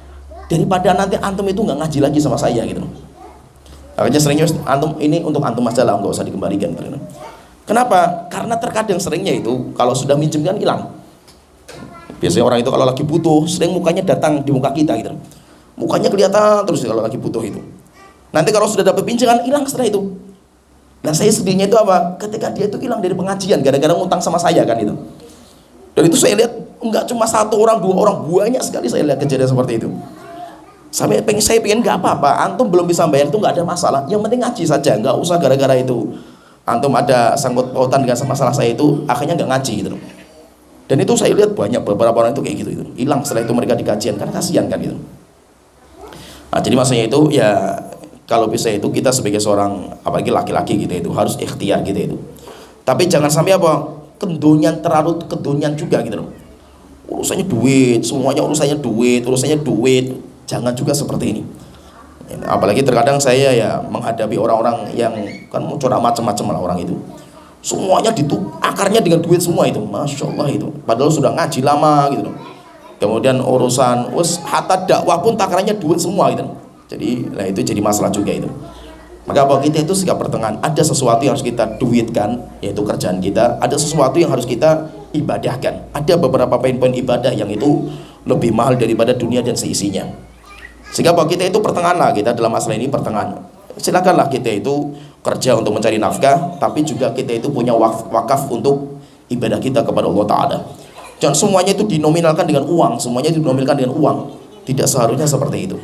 Daripada nanti antum itu nggak ngaji lagi sama saya gitu. Akhirnya seringnya antum ini untuk antum aja lah, nggak usah dikembalikan. Kenapa? Karena terkadang seringnya itu kalau sudah minjem kan hilang. Biasanya orang itu kalau lagi butuh sering mukanya datang di muka kita gitu. Mukanya kelihatan terus kalau lagi butuh itu. Nanti kalau sudah dapat pinjaman hilang setelah itu. Nah saya sedihnya itu apa? Ketika dia itu hilang dari pengajian gara-gara ngutang sama saya kan itu. Dan itu saya lihat enggak cuma satu orang, dua orang, banyak sekali saya lihat kejadian seperti itu. Saya pengen nggak apa-apa, antum belum bisa bayar itu nggak ada masalah. Yang penting ngaji saja, nggak usah gara-gara itu antum ada sangkut pautan dengan masalah saya itu akhirnya nggak ngaji gitu. Dan itu saya lihat banyak beberapa orang itu kayak gitu itu. Hilang setelah itu mereka di kajian karena kasihan kan gitu. Nah, jadi maksudnya itu ya kalau bisa itu kita sebagai seorang apalagi laki-laki gitu itu harus ikhtiar gitu itu. Tapi jangan sampai apa? Terlalu kedonyan juga gitu loh. Urusannya duit, semuanya urusannya duit. Jangan juga seperti ini. Apalagi terkadang saya ya menghadapi orang-orang yang kan mau coba macam-macam lah orang itu. Semuanya akarnya dengan duit semua itu. Masya Allah itu. Padahal sudah ngaji lama gitu loh. Kemudian urusan hatta dakwah pun takarannya duit semua gitu. Jadi nah itu jadi masalah juga itu. Maka apa kita itu sikap pertengahan. Ada sesuatu yang harus kita duitkan, yaitu kerjaan kita. Ada sesuatu yang harus kita ibadahkan. Ada beberapa poin-poin ibadah yang itu lebih mahal daripada dunia dan seisinya. Sehingga apa kita itu pertengahan lah, kita dalam masalah ini pertengahan. Silakanlah kita itu kerja untuk mencari nafkah, tapi juga kita itu punya wakaf untuk ibadah kita kepada Allah Ta'ala. Jangan semuanya itu dinominalkan dengan uang, semuanya dinominalkan dengan uang. Tidak seharusnya seperti itu.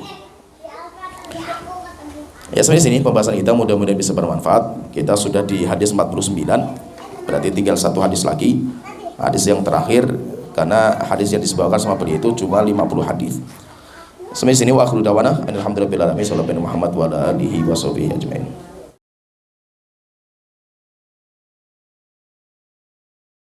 Ya sampai sini pembahasan kita, mudah-mudahan bisa bermanfaat. Kita sudah di hadis 49, berarti tinggal satu hadis lagi, hadis yang terakhir, karena hadis yang disebutkan sama beliau itu cuma 50 hadis. Sampai sini wa akhiru dawana alhamdulillahirabbil alamin sallallahu alaihi Muhammad wa ala alihi washabihi ajmain.